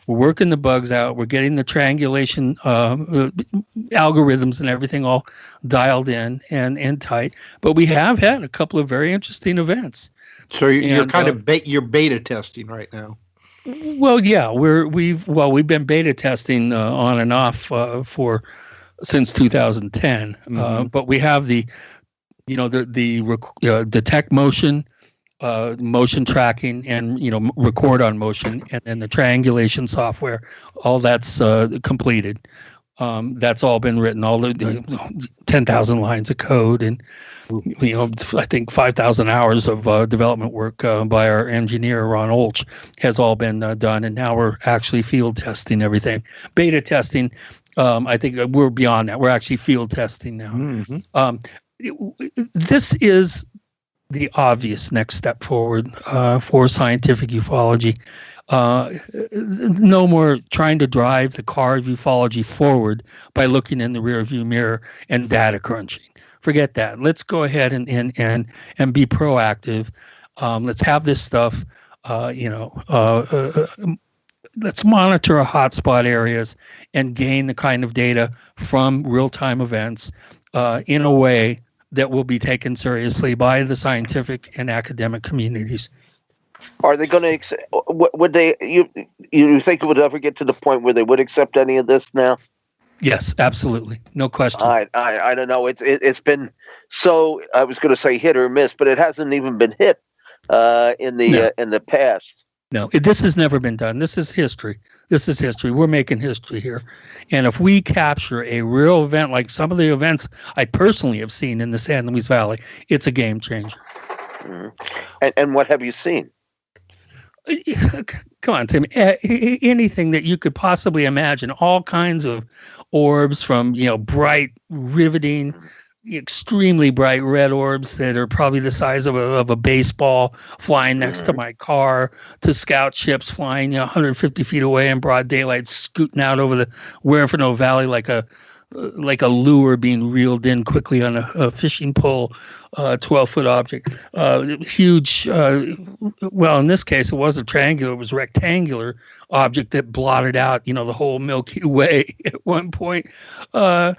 We're working the bugs out. We're getting the triangulation algorithms and everything all dialed in and tight. But we have had a couple of very interesting events. So you're kind of you're beta testing right now. Well, yeah, we've been beta testing on and off since 2010, but we have the detect motion, motion tracking, and record on motion, and the triangulation software. All that's completed. That's all been written. All the 10,000 lines of code, and I think 5,000 hours of development work by our engineer Ron Olch has all been done, and now we're actually field testing everything. Beta testing. I think we're beyond that. We're actually field testing now. This is the obvious next step forward for scientific ufology. No more trying to drive the car of ufology forward by looking in the rearview mirror and data crunching. Forget that. Let's go ahead and be proactive. Let's have this stuff. Let's monitor our hotspot areas and gain the kind of data from real-time events in a way that will be taken seriously by the scientific and academic communities. Are they going to would they? You think it would ever get to the point where they would accept any of this now? Yes, absolutely, no question. I don't know. It's been so. I was going to say hit or miss, but it hasn't even been hit in the past. No, this has never been done. This is history. We're making history here. And if we capture a real event like some of the events I personally have seen in the San Luis Valley, it's a game changer. And what have you seen? Come on, Tim. Anything that you could possibly imagine. All kinds of orbs from, bright, riveting, extremely bright red orbs that are probably the size of a baseball flying next to my car, to scout ships flying 150 feet away in broad daylight, scooting out over the Huerfano Valley like a lure being reeled in quickly on a fishing pole, 12-foot object. Huge, well, in this case, it wasn't triangular, it was rectangular object that blotted out, the whole Milky Way at one point. I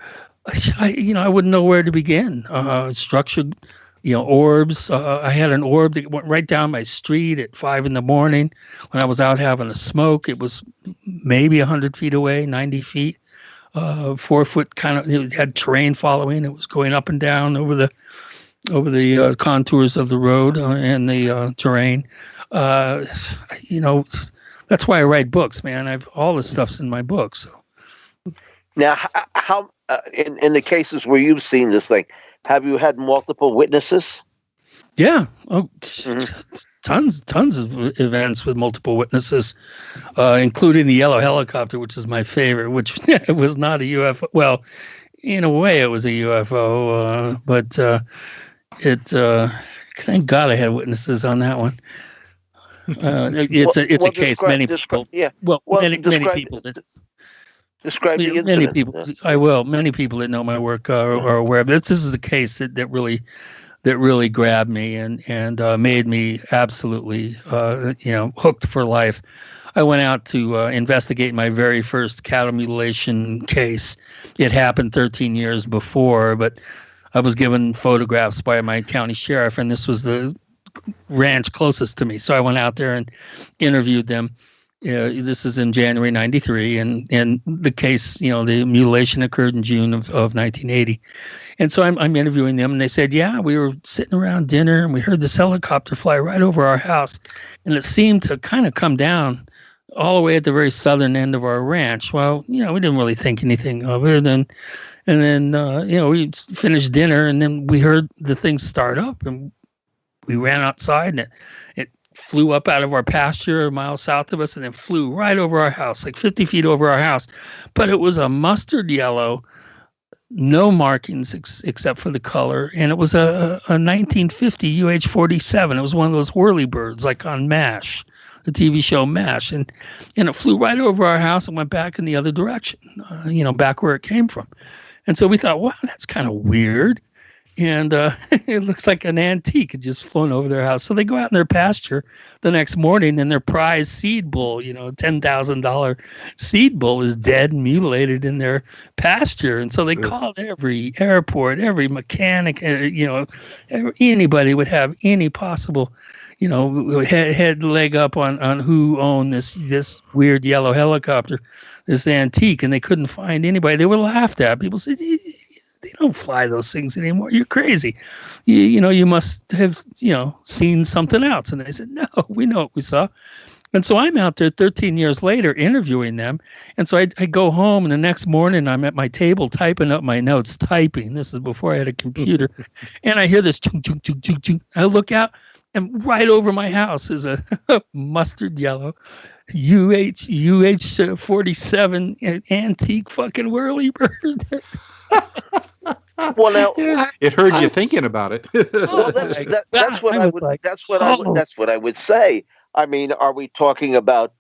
wouldn't know where to begin. Structured, orbs. I had an orb that went right down my street at 5 a.m. when I was out having a smoke. It was maybe 100 feet away, 90 feet, 4-foot kind of. It had terrain following. It was going up and down over the contours of the road and the terrain. That's why I write books, man. All this stuff's in my books. So. Now, how in the cases where you've seen this thing, have you had multiple witnesses? Yeah, tons of events with multiple witnesses, including the yellow helicopter, which is my favorite. Which it was not a UFO. Well, in a way, it was a UFO, but thank God I had witnesses on that one. It's a case many people. Yeah. Well, many people did. Describe the Many incident. people, I will. Many people that know my work are aware of this. This is a case that really grabbed me and made me absolutely hooked for life. I went out to investigate my very first cattle mutilation case. It happened 13 years before, but I was given photographs by my county sheriff, and this was the ranch closest to me. So I went out there and interviewed them. This is in January '93, and the case, the mutilation occurred in June of 1980. And so I'm interviewing them, and they said, yeah, we were sitting around dinner, and we heard this helicopter fly right over our house, and it seemed to kind of come down all the way at the very southern end of our ranch. Well, we didn't really think anything of it, and then we finished dinner, and then we heard the thing start up, and we ran outside, and it flew up out of our pasture a mile south of us, and then flew right over our house, like 50 feet over our house. But it was a mustard yellow, no markings except for the color, and it was a 1950 UH-47. It was one of those whirlybirds, like on MASH, the TV show MASH, and it flew right over our house and went back in the other direction, back where it came from. And so we thought, wow, that's kind of weird. And it looks like an antique had just flown over their house. So they go out in their pasture the next morning, and their prize seed bull, $10,000 seed bull, is dead and mutilated in their pasture. And so they called every airport, every mechanic, anybody would have any possible, head leg up on who owned this weird yellow helicopter, this antique, and they couldn't find anybody. They were laughed at. People said, they don't fly those things anymore. You're crazy. You must have, seen something else. And they said, no, we know what we saw. And so I'm out there 13 years later interviewing them. And so I go home, and the next morning I'm at my table typing up my notes, typing. This is before I had a computer. And I hear this chung, chung, chung, chung, chung. I look out, and right over my house is a mustard yellow UH-47 antique fucking whirlybird. Well, now it heard you thinking about it. Well, that's what I would. Like, that's what I would say. I mean, are we talking about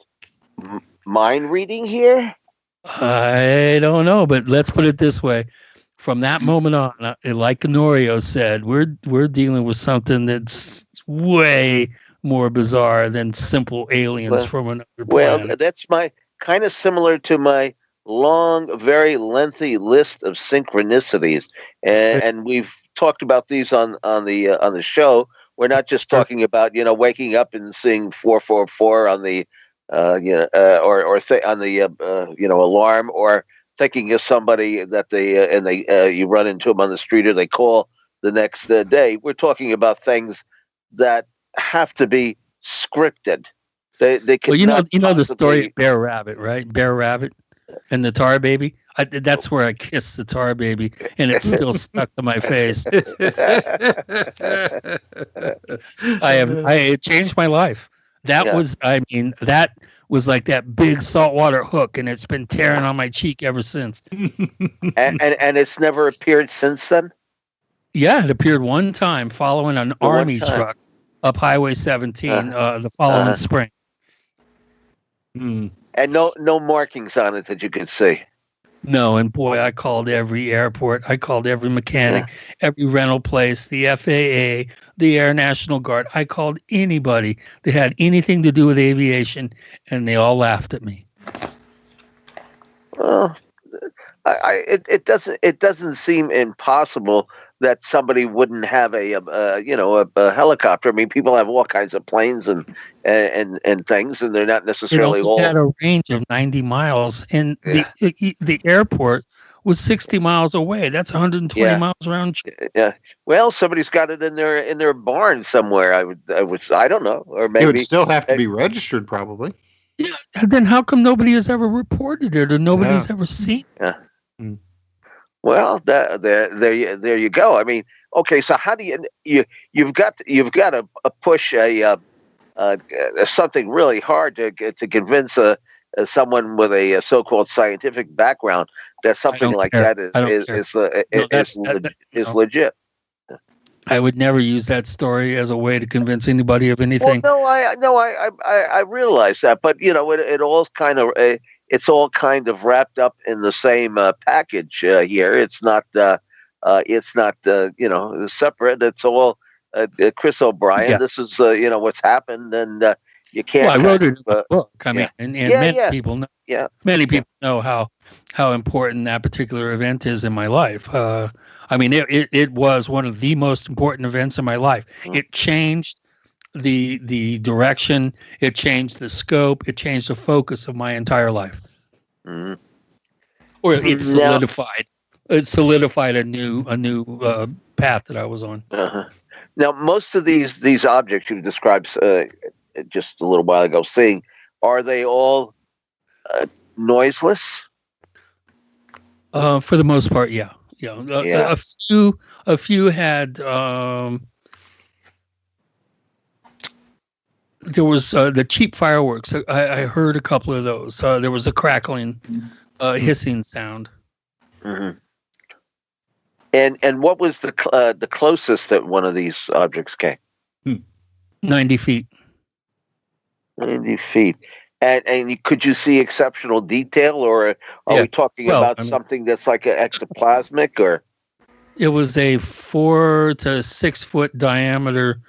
mind reading here? I don't know, but let's put it this way: from that moment on, like Norio said, we're dealing with something that's way more bizarre than simple aliens from another planet. Well, that's my kind of similar to my long, very lengthy list of synchronicities, and we've talked about these on the show. We're not just talking about waking up and seeing 444 on the on the alarm, or thinking of somebody that you run into them on the street, or they call the next day. We're talking about things that have to be scripted. They can. Well, the story of Bear Rabbit, right? Bear Rabbit and the tar baby. That's where I kissed the tar baby, and it's still stuck to my face. It changed my life. That was like that big saltwater hook, and it's been tearing on my cheek ever since. and it's never appeared since then? Yeah, it appeared one time following an army truck up Highway 17 the following spring. And no markings on it that you could see. No, and boy, I called every airport. I called every mechanic, every rental place, the FAA, the Air National Guard. I called anybody that had anything to do with aviation, and they all laughed at me. Well, it doesn't seem impossible that somebody wouldn't have a helicopter. I mean, people have all kinds of planes and things, and they're not necessarily all. It had a range of 90 miles, and the airport was 60 miles away. That's 120 miles around. Yeah. Well, somebody's got it in their barn somewhere. I don't know, or maybe it would still have to be registered, probably. Yeah. Then how come nobody has ever reported it, or nobody's ever seen it? Yeah. Well, there you go. I mean, okay. So how do you've got to push something really hard to convince someone with a so-called scientific background that something like that is legit. I would never use that story as a way to convince anybody of anything. Well, I realize that, but it all kind of it's all kind of wrapped up in the same package here. It's not separate. It's all Chris O'Brien. Yeah. This is what's happened, and you can't. Well, I wrote it in the book. I mean, yeah. and Yeah, many yeah. people know. Yeah. Many people know how important that particular event is in my life. I mean, it was one of the most important events in my life. It changed the direction. It changed the scope. It changed the focus of my entire life. Mhm. Or it solidified. It solidified a new path that I was on. Uh-huh. Now, most of these objects you described just a little while ago, seeing, are they all noiseless? For the most part, yeah. Yeah. A few had. There was the cheap fireworks. I heard a couple of those. There was a crackling, hissing sound. Mm-hmm. And what was the closest that one of these objects came? 90 feet. 90 feet. And could you see exceptional detail, or are we talking about something that's like an ectoplasmic, or? It was a 4 to 6 foot diameter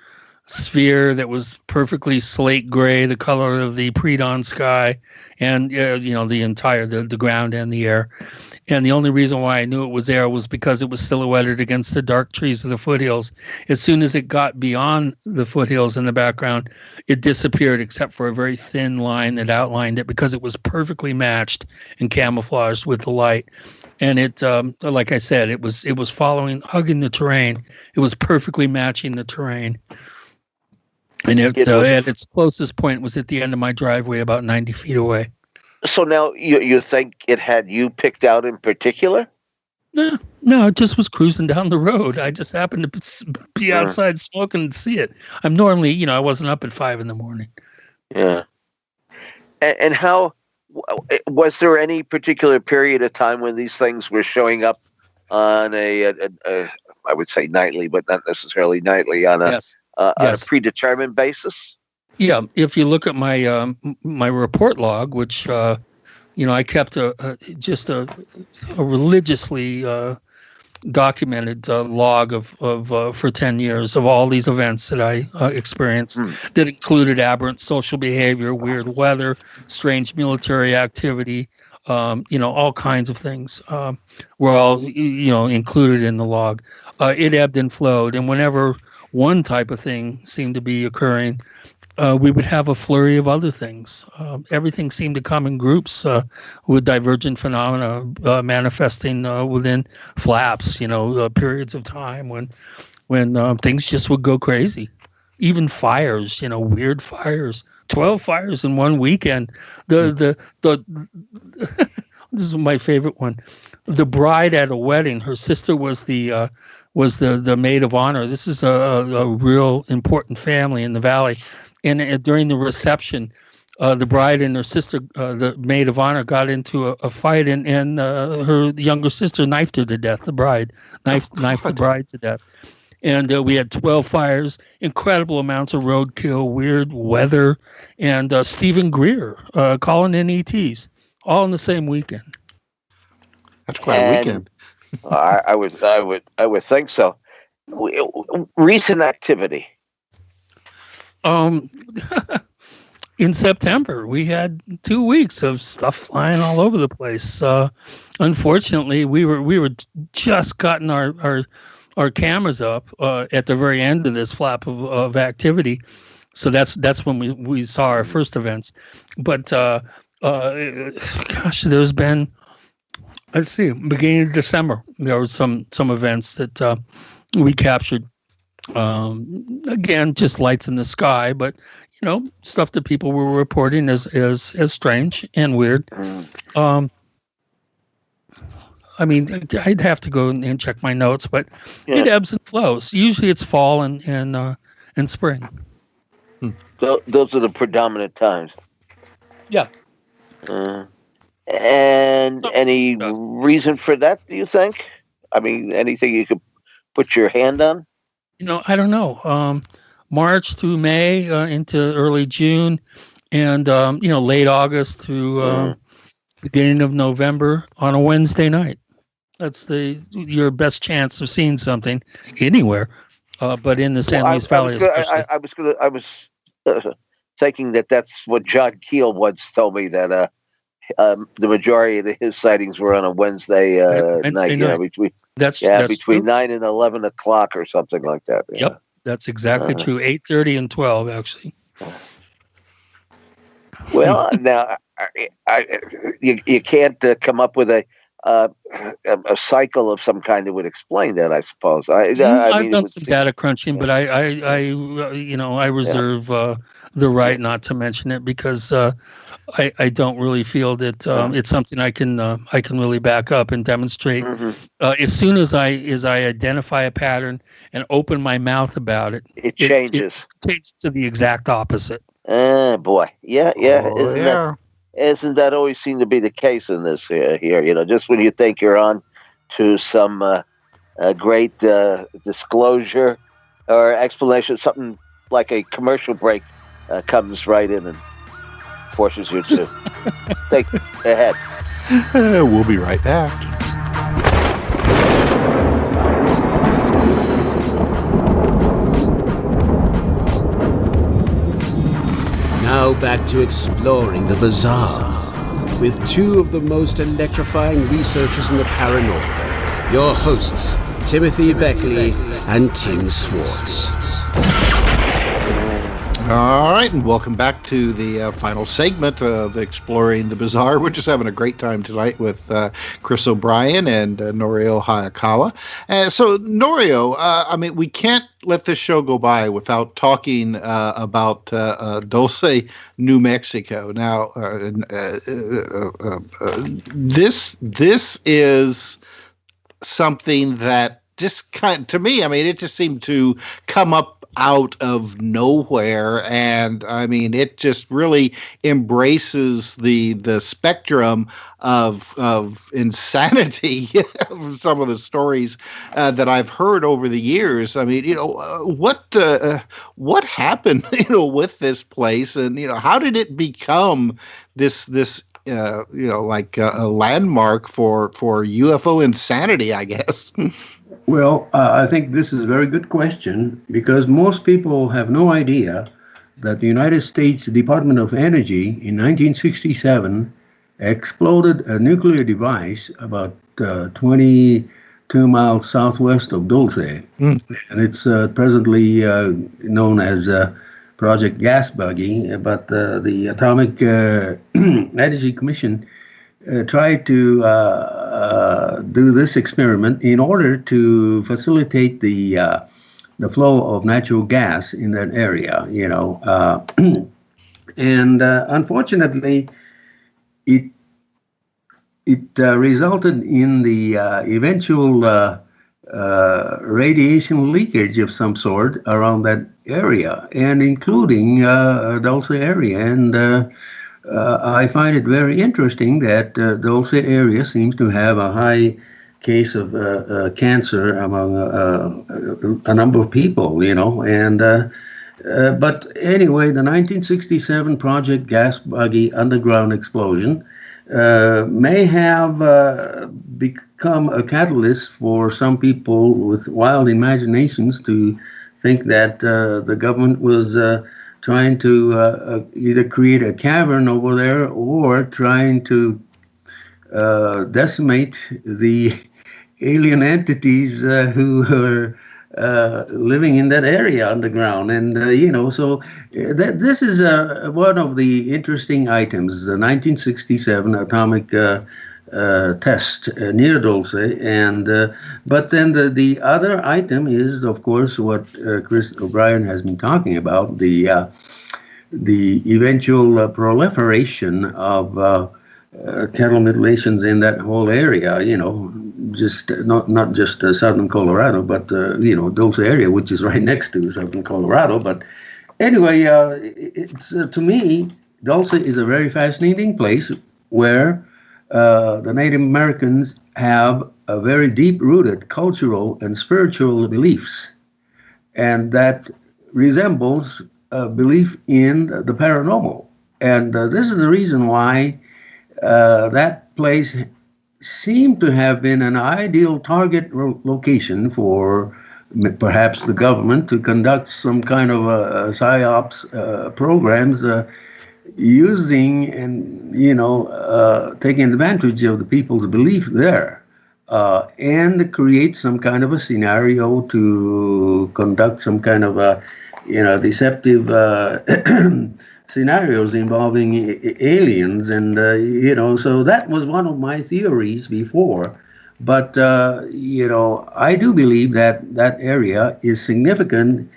sphere that was perfectly slate gray, the color of the pre-dawn sky, and the entire the ground and the air. And the only reason why I knew it was there was because it was silhouetted against the dark trees of the foothills. As soon as it got beyond the foothills in the background, it disappeared, except for a very thin line that outlined it, because it was perfectly matched and camouflaged with the light. And it, like I said, it was hugging the terrain. It was perfectly matching the terrain. And it, at its closest point was at the end of my driveway, about 90 feet away. So now you think it had you picked out in particular? No, it just was cruising down the road. I just happened to be outside smoking and see it. I'm normally, I wasn't up at 5 a.m. Yeah. And how was there any particular period of time when these things were showing up on a I would say nightly, but not necessarily nightly, on a predetermined basis? Yeah, if you look at my my report log, which I kept just a religiously documented log of for 10 years of all these events that I experienced, that included aberrant social behavior, weird weather, strange military activity, all kinds of things were all included in the log. It ebbed and flowed, and whenever one type of thing seemed to be occurring, we would have a flurry of other things. Everything seemed to come in groups with divergent phenomena manifesting within flaps, periods of time when things just would go crazy. Even fires, weird fires. 12 fires in one weekend. The this is my favorite one. The bride at a wedding, her sister was the maid of honor. This is a real important family in the valley. And during the reception, the bride and her sister, the maid of honor, got into a fight, and her younger sister knifed her to death. The bride knifed the bride to death. And we had 12 fires, incredible amounts of roadkill, weird weather, and Stephen Greer calling in ETs, all in the same weekend. That's quite a weekend. I would think so. Recent activity. In September, we had 2 weeks of stuff flying all over the place. Unfortunately, we were just cutting our cameras up at the very end of this flap of activity. So that's when we saw our first events. But there's been, let's see, beginning of December, there were some events that we captured. Again, just lights in the sky, but stuff that people were reporting as strange and weird. I mean, I'd have to go and check my notes, but it ebbs and flows. Usually, it's fall and spring. Those are the predominant times. Yeah. And any reason for that? Do you think? I mean, anything you could put your hand on? I don't know. March through May into early June, and late August through beginning of November on a Wednesday night. That's your best chance of seeing something anywhere, but in the San Luis Valley especially. I was thinking that's what John Keel once told me, that the majority of his sightings were on a Wednesday night. night. That's between true. 9 and 11 o'clock or something like that. Yeah. Yep, that's exactly true. 8:30 and 12, actually. Well, now you can't come up with a cycle of some kind that would explain that, I suppose. I've done some data crunching, but I reserve the right not to mention it because I don't really feel that it's something I can really back up and demonstrate. As soon as I identify a pattern and open my mouth about it, it changes. It changes to the exact opposite. Boy, yeah. Isn't that always seem to be the case in this here? Just when you think you're on to some great disclosure or explanation, something like a commercial break comes right in and forces you to think ahead. We'll be right back. Now back to exploring the bizarre with two of the most electrifying researchers in the paranormal. Your hosts, Timothy Beckley and Tim Swartz. All right, and welcome back to the final segment of Exploring the Bizarre. We're just having a great time tonight with Chris O'Brien and Norio Hayakawa. So, Norio, we can't let this show go by without talking about Dulce, New Mexico. Now, this is something that just to me, it just seemed to come up out of nowhere, and it just really embraces the spectrum of insanity of some of the stories that I've heard over the years. What happened with this place, and how did it become this like a landmark for UFO insanity, I guess? Well, I think this is a very good question, because most people have no idea that the United States Department of Energy in 1967 exploded a nuclear device about 22 miles southwest of Dulce. And it's presently known as Project Gas Buggy, but the Atomic Energy Commission tried to do this experiment in order to facilitate the flow of natural gas in that area, and unfortunately, it resulted in the eventual radiation leakage of some sort around that area, and including Dulce area. And I find it very interesting that Dulce area seems to have a high case of cancer among a number of people, and but anyway, the 1967 Project Gas Buggy underground explosion may have become a catalyst for some people with wild imaginations to think that the government was trying to either create a cavern over there or trying to decimate the alien entities who were living in that area underground. And, so this is one of the interesting items, the 1967 atomic test near Dulce. And but then the other item is, of course, what Chris O'Brien has been talking about, the eventual proliferation of cattle mutilations in that whole area, just not just southern Colorado, but Dulce area, which is right next to southern Colorado. But anyway, it's to me, Dulce is a very fascinating place where the Native Americans have a very deep-rooted cultural and spiritual beliefs, and that resembles belief in the paranormal. And this is the reason why that place seemed to have been an ideal target location for perhaps the government to conduct some kind of psyops programs using and taking advantage of the people's belief there, and create some kind of a scenario to conduct some kind of a deceptive scenarios involving aliens, and so that was one of my theories before. But I do believe that that area is significant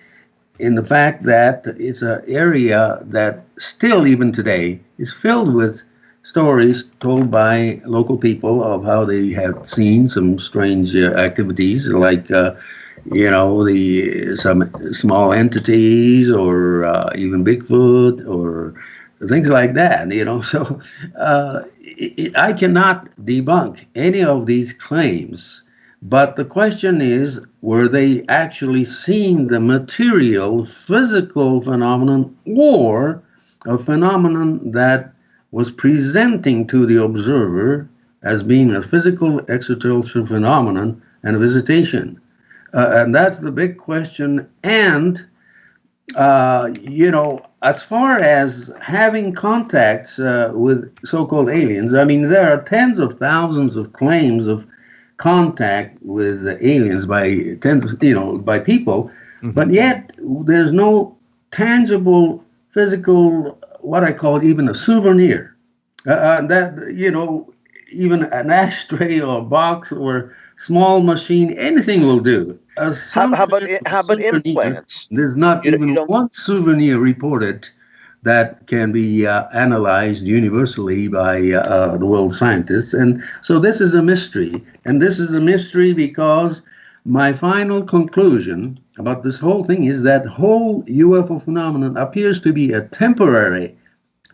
in the fact that it's an area that still, even today, is filled with stories told by local people of how they have seen some strange activities, like the some small entities, or even Bigfoot, or things like that. So I cannot debunk any of these claims. But the question is, were they actually seeing the material, physical phenomenon, or a phenomenon that was presenting to the observer as being a physical extraterrestrial phenomenon and a visitation? And that's the big question. And, as far as having contacts with so-called aliens, I mean, there are tens of thousands of claims of contact with aliens by by people, but yet there's no tangible, physical, what I call even a souvenir. That even an ashtray or a box or small machine, anything will do. How about implants? There's not even one souvenir reported that can be analyzed universally by the world scientists. And so this is a mystery. And this is a mystery because my final conclusion about this whole thing is that whole UFO phenomenon appears to be a temporary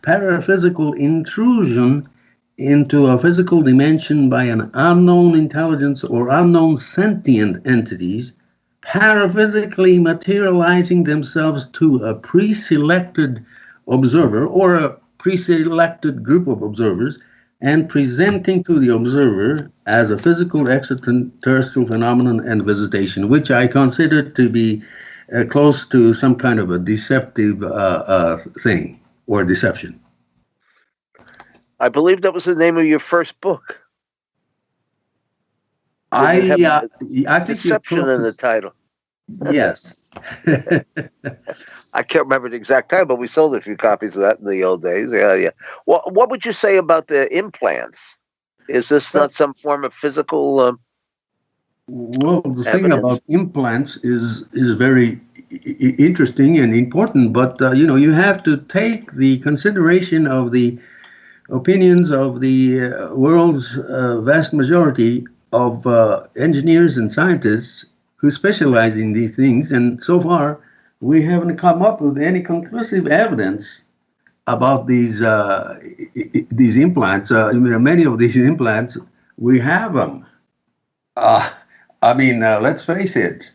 paraphysical intrusion into a physical dimension by an unknown intelligence or unknown sentient entities, paraphysically materializing themselves to a pre-selected observer or a pre-selected group of observers, and presenting to the observer as a physical extraterrestrial phenomenon and visitation, which I consider to be close to some kind of a deceptive thing or deception. I believe that was the name of your first book. I think deception in the title. Yes. I can't remember the exact title, but we sold a few copies of that in the old days. Yeah. Well, what would you say about the implants? Is this not some form of physical? Well, the thing about implants is very interesting and important, but you have to take the consideration of the opinions of the world's vast majority of engineers and scientists who specialize in these things, and so far we haven't come up with any conclusive evidence about these implants. Many of these implants, we have them. Let's face it.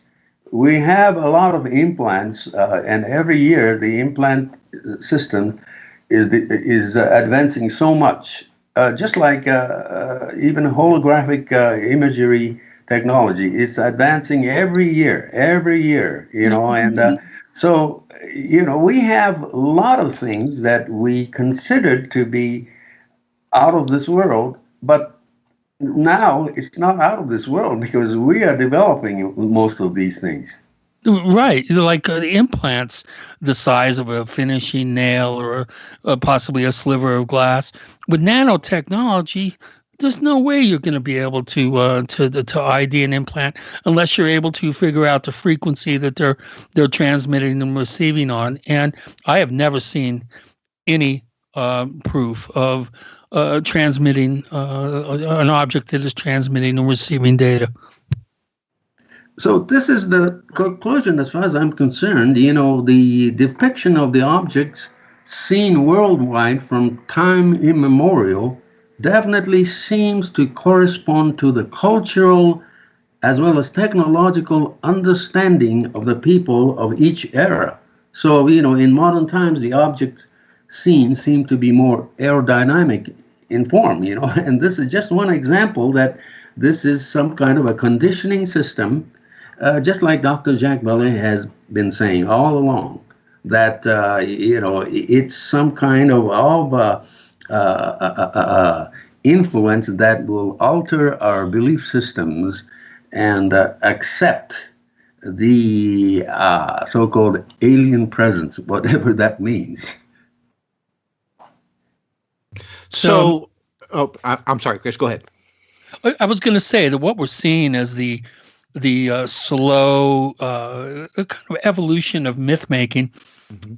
We have a lot of implants, and every year the implant system is advancing so much. Just like even holographic imagery technology is advancing every year, and so we have a lot of things that we considered to be out of this world, but now it's not out of this world because we are developing most of these things. Right, like the implants, the size of a finishing nail or possibly a sliver of glass. With nanotechnology, there's no way you're going to be able to ID an implant unless you're able to figure out the frequency that they're transmitting and receiving on. And I have never seen any proof of transmitting an object that is transmitting and receiving data. So this is the conclusion as far as I'm concerned. The depiction of the objects seen worldwide from time immemorial definitely seems to correspond to the cultural as well as technological understanding of the people of each era. So, in modern times, the objects seen seem to be more aerodynamic inform, and this is just one example that this is some kind of a conditioning system, just like Dr. Jacques Vallée has been saying all along, that, it's some kind of influence that will alter our belief systems and accept the so-called alien presence, whatever that means. So, I'm sorry, Chris, go ahead. I was going to say that what we're seeing is the slow kind of evolution of myth making,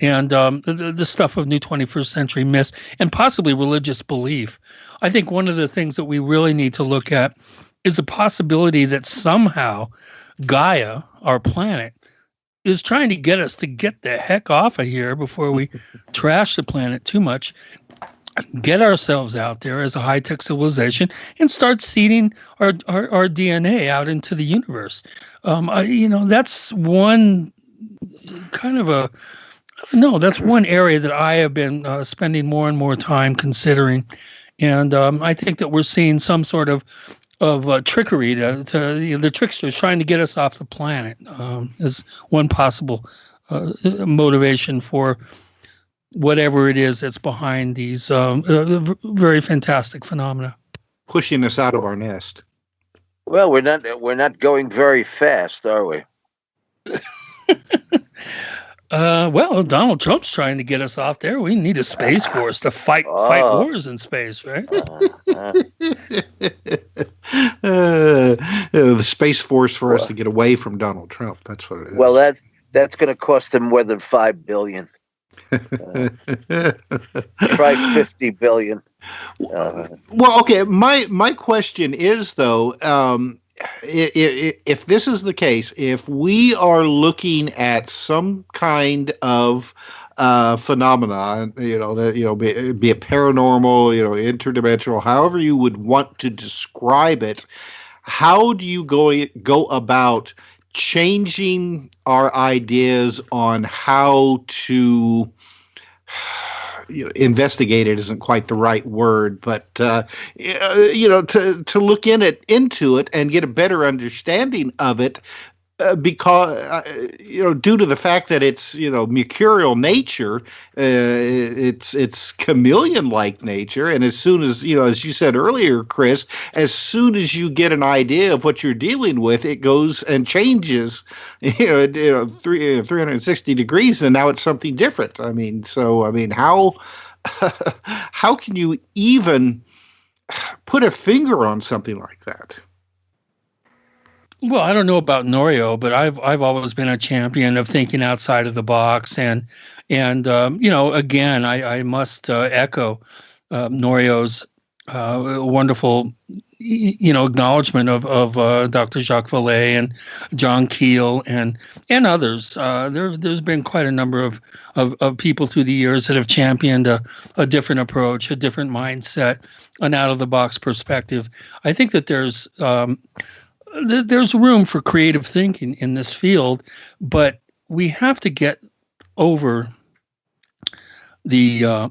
and the stuff of new 21st century myths, and possibly religious belief. I think one of the things that we really need to look at is the possibility that somehow Gaia, our planet, is trying to get us to get the heck off of here before we trash the planet too much, get ourselves out there as a high-tech civilization, and start seeding our DNA out into the universe. That's one kind of that's one area that I have been spending more and more time considering. And I think that we're seeing some sort of trickery to the tricksters trying to get us off the planet is one possible motivation for whatever it is that's behind these very fantastic phenomena, pushing us out of our nest. Well, we're not going very fast, are we? Well, Donald Trump's trying to get us off there. We need a space force to fight wars in space, right? The space force for us to get away from Donald Trump. That's what it is. Well, that's going to cost them more than $5 billion. Try 50 billion. Well, okay. My question is though, if this is the case, if we are looking at some kind of phenomena, be it paranormal, interdimensional, however you would want to describe it, how do you go about changing our ideas on how to investigate it isn't quite the right word, but to look into it and get a better understanding of it, because due to the fact that it's mercurial nature, it's chameleon-like nature, and as soon as as you said earlier, Chris, as soon as you get an idea of what you're dealing with, it goes and changes 360 degrees, and now it's something different. How can you even put a finger on something like that? Well, I don't know about Norio, but I've always been a champion of thinking outside of the box, and again, I must echo Norio's wonderful acknowledgement of Dr. Jacques Vallée and John Keel and others. There's been quite a number of people through the years that have championed a different approach, a different mindset, an out of the box perspective. I think that there's room for creative thinking in this field, but we have to get over the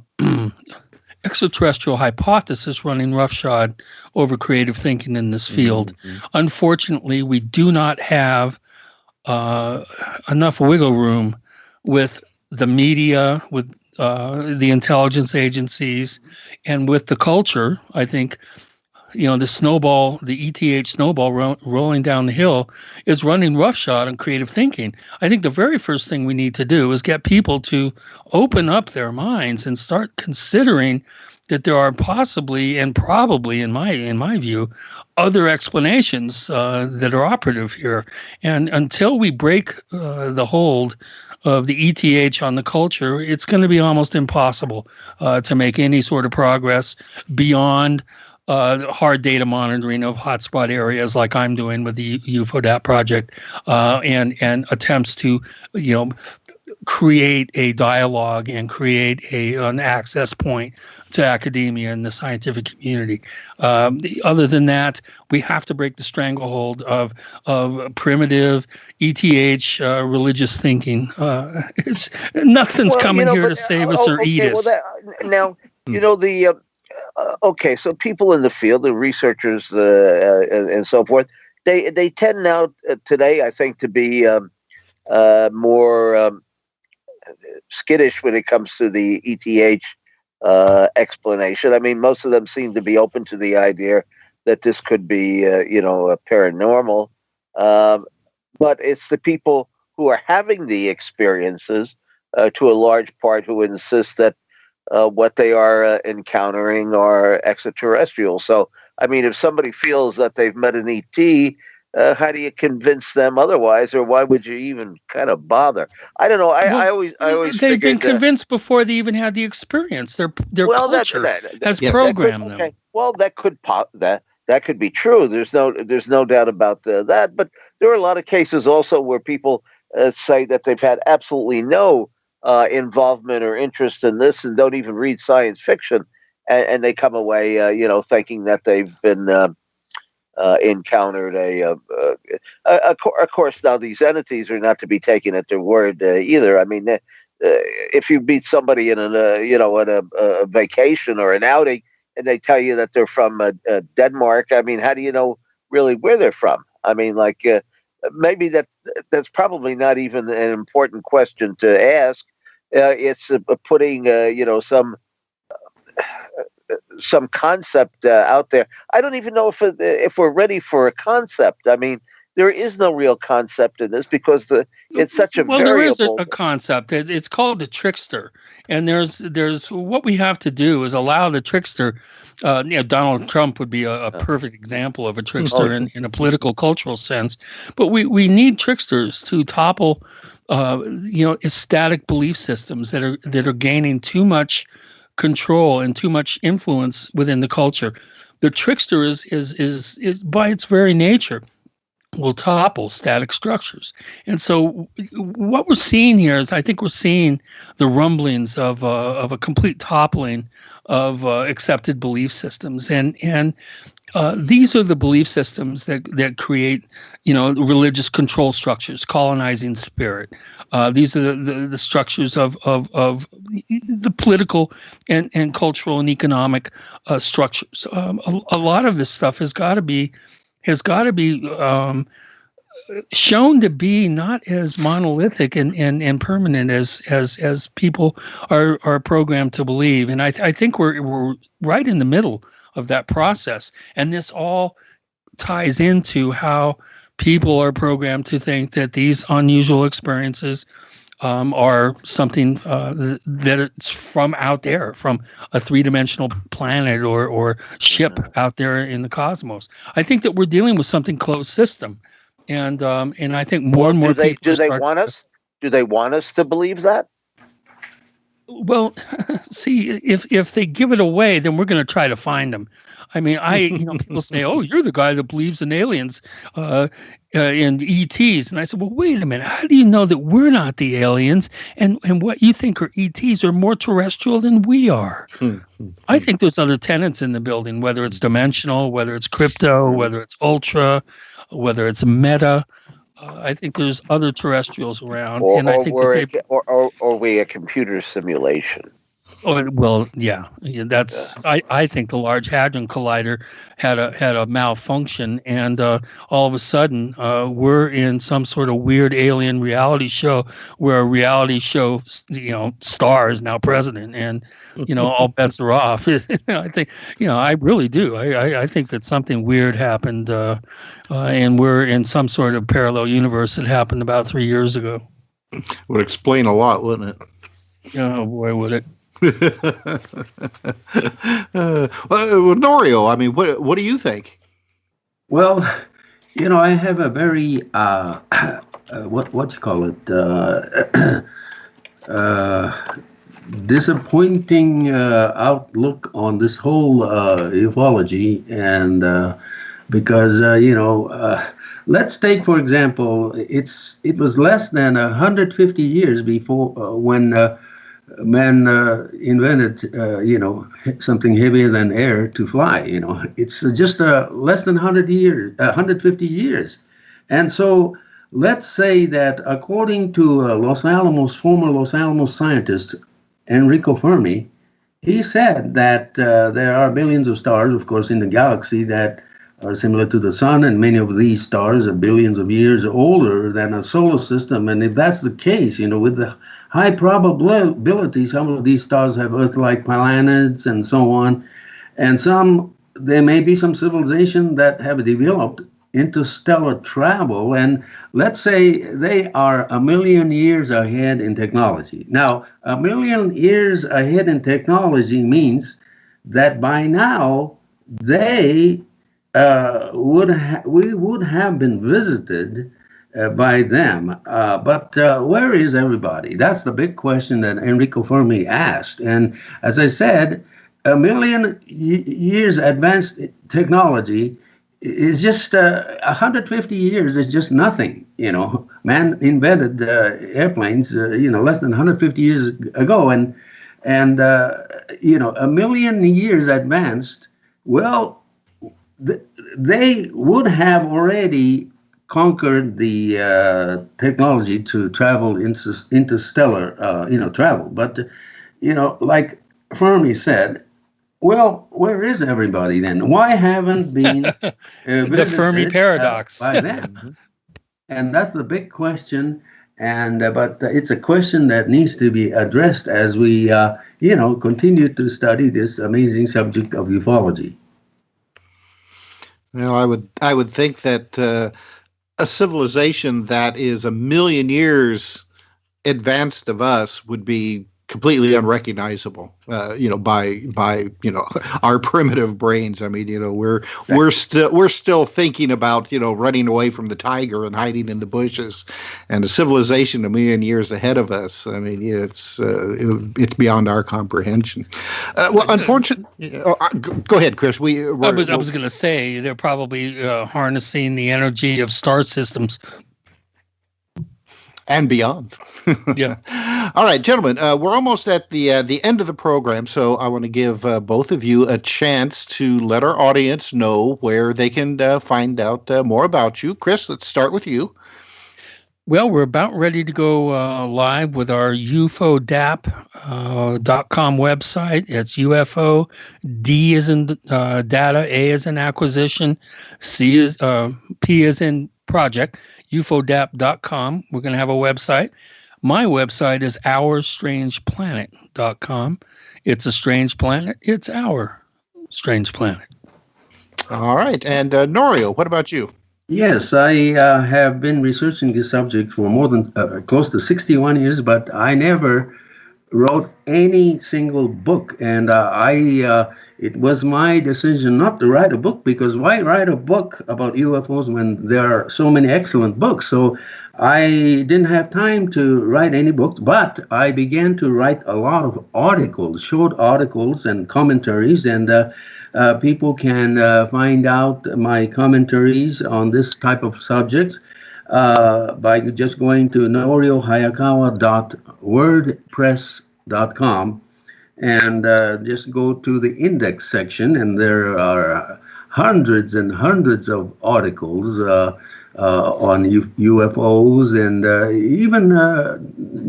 extraterrestrial hypothesis running roughshod over creative thinking in this field. Mm-hmm. Unfortunately, we do not have enough wiggle room with the media, with the intelligence agencies, and with the culture. I think the snowball, the ETH snowball rolling down the hill is running roughshod on creative thinking. I think the very first thing we need to do is get people to open up their minds and start considering that there are possibly and probably, in my view, other explanations that are operative here. And until we break the hold of the ETH on the culture, it's going to be almost impossible to make any sort of progress beyond hard data monitoring of hotspot areas like I'm doing with the UFODAP project, and attempts to, create a dialogue and create an access point to academia and the scientific community. Other than that, we have to break the stranglehold of primitive ETH religious thinking. Nothing's coming here to save us or eat us. Now, okay, so people in the field, the researchers and so forth, they tend now today, I think, to be more skittish when it comes to the ETH explanation. I mean, most of them seem to be open to the idea that this could be, paranormal. Um, but it's the people who are having the experiences, to a large part, who insist that what they are encountering are extraterrestrial. So, I mean, if somebody feels that they've met an ET, how do you convince them otherwise, or why would you even kind of bother? I don't know. I Well, always they've been figured. Convinced before they even had the experience. Their Well, culture has that could, programmed okay. them. Well, that could be true. There's no doubt about that. But there are a lot of cases also where people say that they've had absolutely no involvement or interest in this, and don't even read science fiction, and they come away, thinking that they've been encountered of course, now these entities are not to be taken at their word either. I mean, if you meet somebody in a vacation or an outing, and they tell you that they're from Denmark, I mean, how do you know really where they're from? I mean, like, maybe that's probably not even an important question to ask. It's putting some concept out there. I don't even know if we're ready for a concept. I mean, there is no real concept in this because it's such a Well, there is variable. a concept. It's called the trickster, and there's what we have to do is allow the trickster. Donald Trump would be a perfect example of a trickster in a political cultural sense, but we need tricksters to topple, static belief systems that are gaining too much control and too much influence within the culture. The trickster is by its very nature will topple static structures. And so what we're seeing here is, I think we're seeing the rumblings of a complete toppling of accepted belief systems. And these are the belief systems that create, religious control structures, colonizing spirit. These are the structures of the political and cultural and economic structures. A lot of this stuff has got to be shown to be not as monolithic and permanent as people are programmed to believe. And I think we're right in the middle of that process. And this all ties into how people are programmed to think that these unusual experiences are something that it's from out there, from a three-dimensional planet or ship out there in the cosmos. I think that we're dealing with something closed system, and I think more and more people do they want us? Do they want us to believe that? Well, see, if they give it away, then we're going to try to find them. I mean, people say, "Oh, you're the guy that believes in aliens, in ETs," and I said, "Well, wait a minute. How do you know that we're not the aliens, and what you think are ETs are more terrestrial than we are?" I think there's other tenants in the building, whether it's dimensional, whether it's crypto, whether it's ultra, whether it's meta. I think there's other terrestrials around, and I think that they. Or we a computer simulation. Oh, well, yeah, that's. I think the Large Hadron Collider had a malfunction, and all of a sudden, we're in some sort of weird alien reality show where a reality show, star is now president, and all bets are off. I think, I really do. I think that something weird happened, and we're in some sort of parallel universe that happened about 3 years ago. Would explain a lot, wouldn't it? Oh boy, would it. Norio, I mean, what do you think? Well, I have a very what you call it, disappointing outlook on this whole ufology, and because let's take, for example, it was less than 150 years before when man invented something heavier than air to fly. It's just less than 150 years. And so let's say that according to former Los Alamos scientist Enrico Fermi, he said that there are billions of stars, of course, in the galaxy that are similar to the sun, and many of these stars are billions of years older than a solar system. And if that's the case, with the high probability, some of these stars have Earth-like planets and so on, and there may be some civilization that have developed interstellar travel, and let's say they are a million years ahead in technology. Now, a million years ahead in technology means that by now they we would have been visited by them. But where is everybody? That's the big question that Enrico Fermi asked. And as I said, a million years advanced technology is just 150 years is just nothing. Man invented airplanes, less than 150 years ago, and a million years advanced. Well, they would have already conquered the technology to travel interstellar, travel. But like Fermi said, well, where is everybody then? Why haven't been The Fermi paradox by them? And that's the big question. And but it's a question that needs to be addressed as we, continue to study this amazing subject of ufology. Well, I would think that a civilization that is a million years advanced of us would be completely unrecognizable, by our primitive brains. I mean, we're still thinking about running away from the tiger and hiding in the bushes, and a civilization a million years ahead of us. I mean, it's beyond our comprehension. Well, unfortunately, go ahead, Chris. I was going to say they're probably harnessing the energy of star systems and beyond. Yeah. All right, gentlemen, we're almost at the end of the program, so I want to give both of you a chance to let our audience know where they can find out more about you. Chris, let's start with you. Well, we're about ready to go live with our UFODAP.com website. It's UFO, D is in data, A is in acquisition, P is in project, UFODAP.com. We're going to have a website. My website is OurStrangePlanet.com. It's a strange planet. It's our strange planet. All right. And Norio, what about you? Yes, I have been researching this subject for more than close to 61 years, but I never wrote any single book. And it was my decision not to write a book, because why write a book about UFOs when there are so many excellent books? So I didn't have time to write any books, but I began to write a lot of articles, short articles and commentaries, and people can find out my commentaries on this type of subjects by just going to noriohayakawa.wordpress.com and just go to the index section, and there are hundreds and hundreds of articles on UFOs and even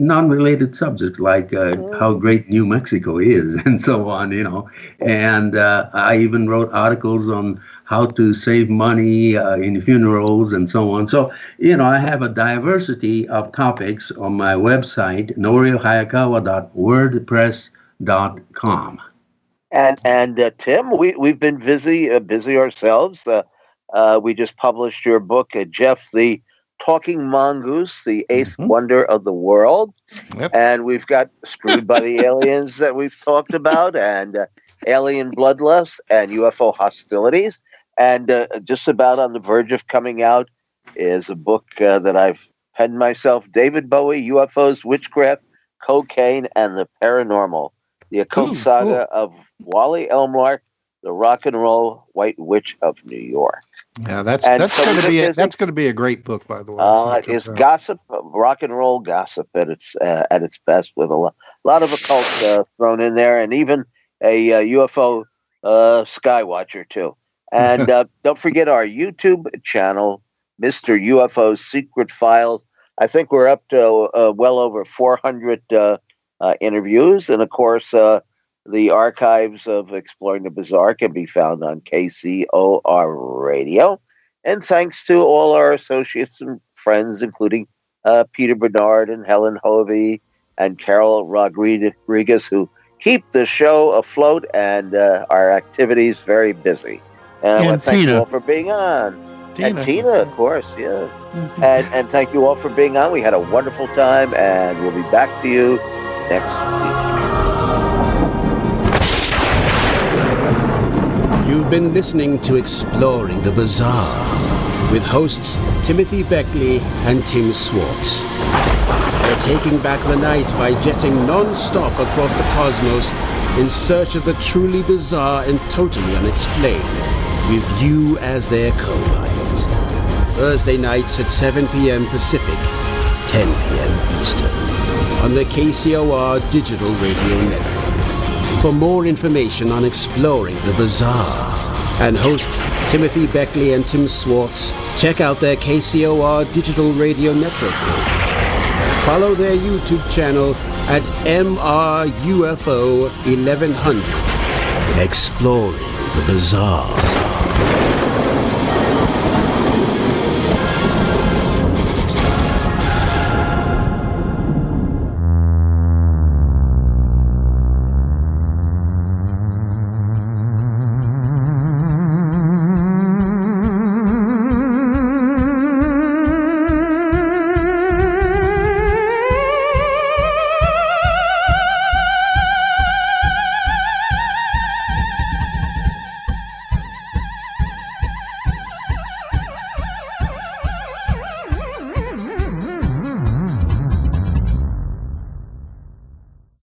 non-related subjects like how great New Mexico is and so on, And I even wrote articles on how to save money in funerals and so on. So, I have a diversity of topics on my website, noriohayakawa.wordpress.com. And Tim, we've been busy ourselves. We just published your book, Jeff, the Talking Mongoose, the Eighth Wonder of the World. Yep. And we've got Screwed by the Aliens that we've talked about, and Alien Bloodlust and UFO Hostilities. And just about on the verge of coming out is a book that I've penned myself, David Bowie, UFOs, Witchcraft, Cocaine, and the Paranormal. The Occult Saga of Wally Elmlark, the Rock and Roll White Witch of New York. Yeah, that's going to be a great book, by the way. It's gossip, rock and roll gossip at its best, with a lot of occult thrown in there, and even a UFO skywatcher too. And don't forget our YouTube channel, Mr. UFO's Secret Files. I think we're up to well over 400 interviews, and of course, The archives of Exploring the Bizarre can be found on KCOR Radio. And thanks to all our associates and friends, including Peter Bernard and Helen Hovey and Carol Rodriguez, who keep the show afloat and our activities very busy. And I want to thank you all for being on. And Tina, of course, yeah. And thank you all for being on. We had a wonderful time, and we'll be back to you next week. You've been listening to Exploring the Bizarre with hosts Timothy Beckley and Tim Swartz. They're taking back the night by jetting non-stop across the cosmos in search of the truly bizarre and totally unexplained, with you as their co-pilot. Thursday nights at 7 p.m. Pacific, 10 p.m. Eastern, on the KCOR Digital Radio Network. For more information on Exploring the Bizarre and hosts Timothy Beckley and Tim Swartz, check out their KCOR Digital Radio Network page. Follow their YouTube channel at MRUFO 1100. Exploring the Bizarre.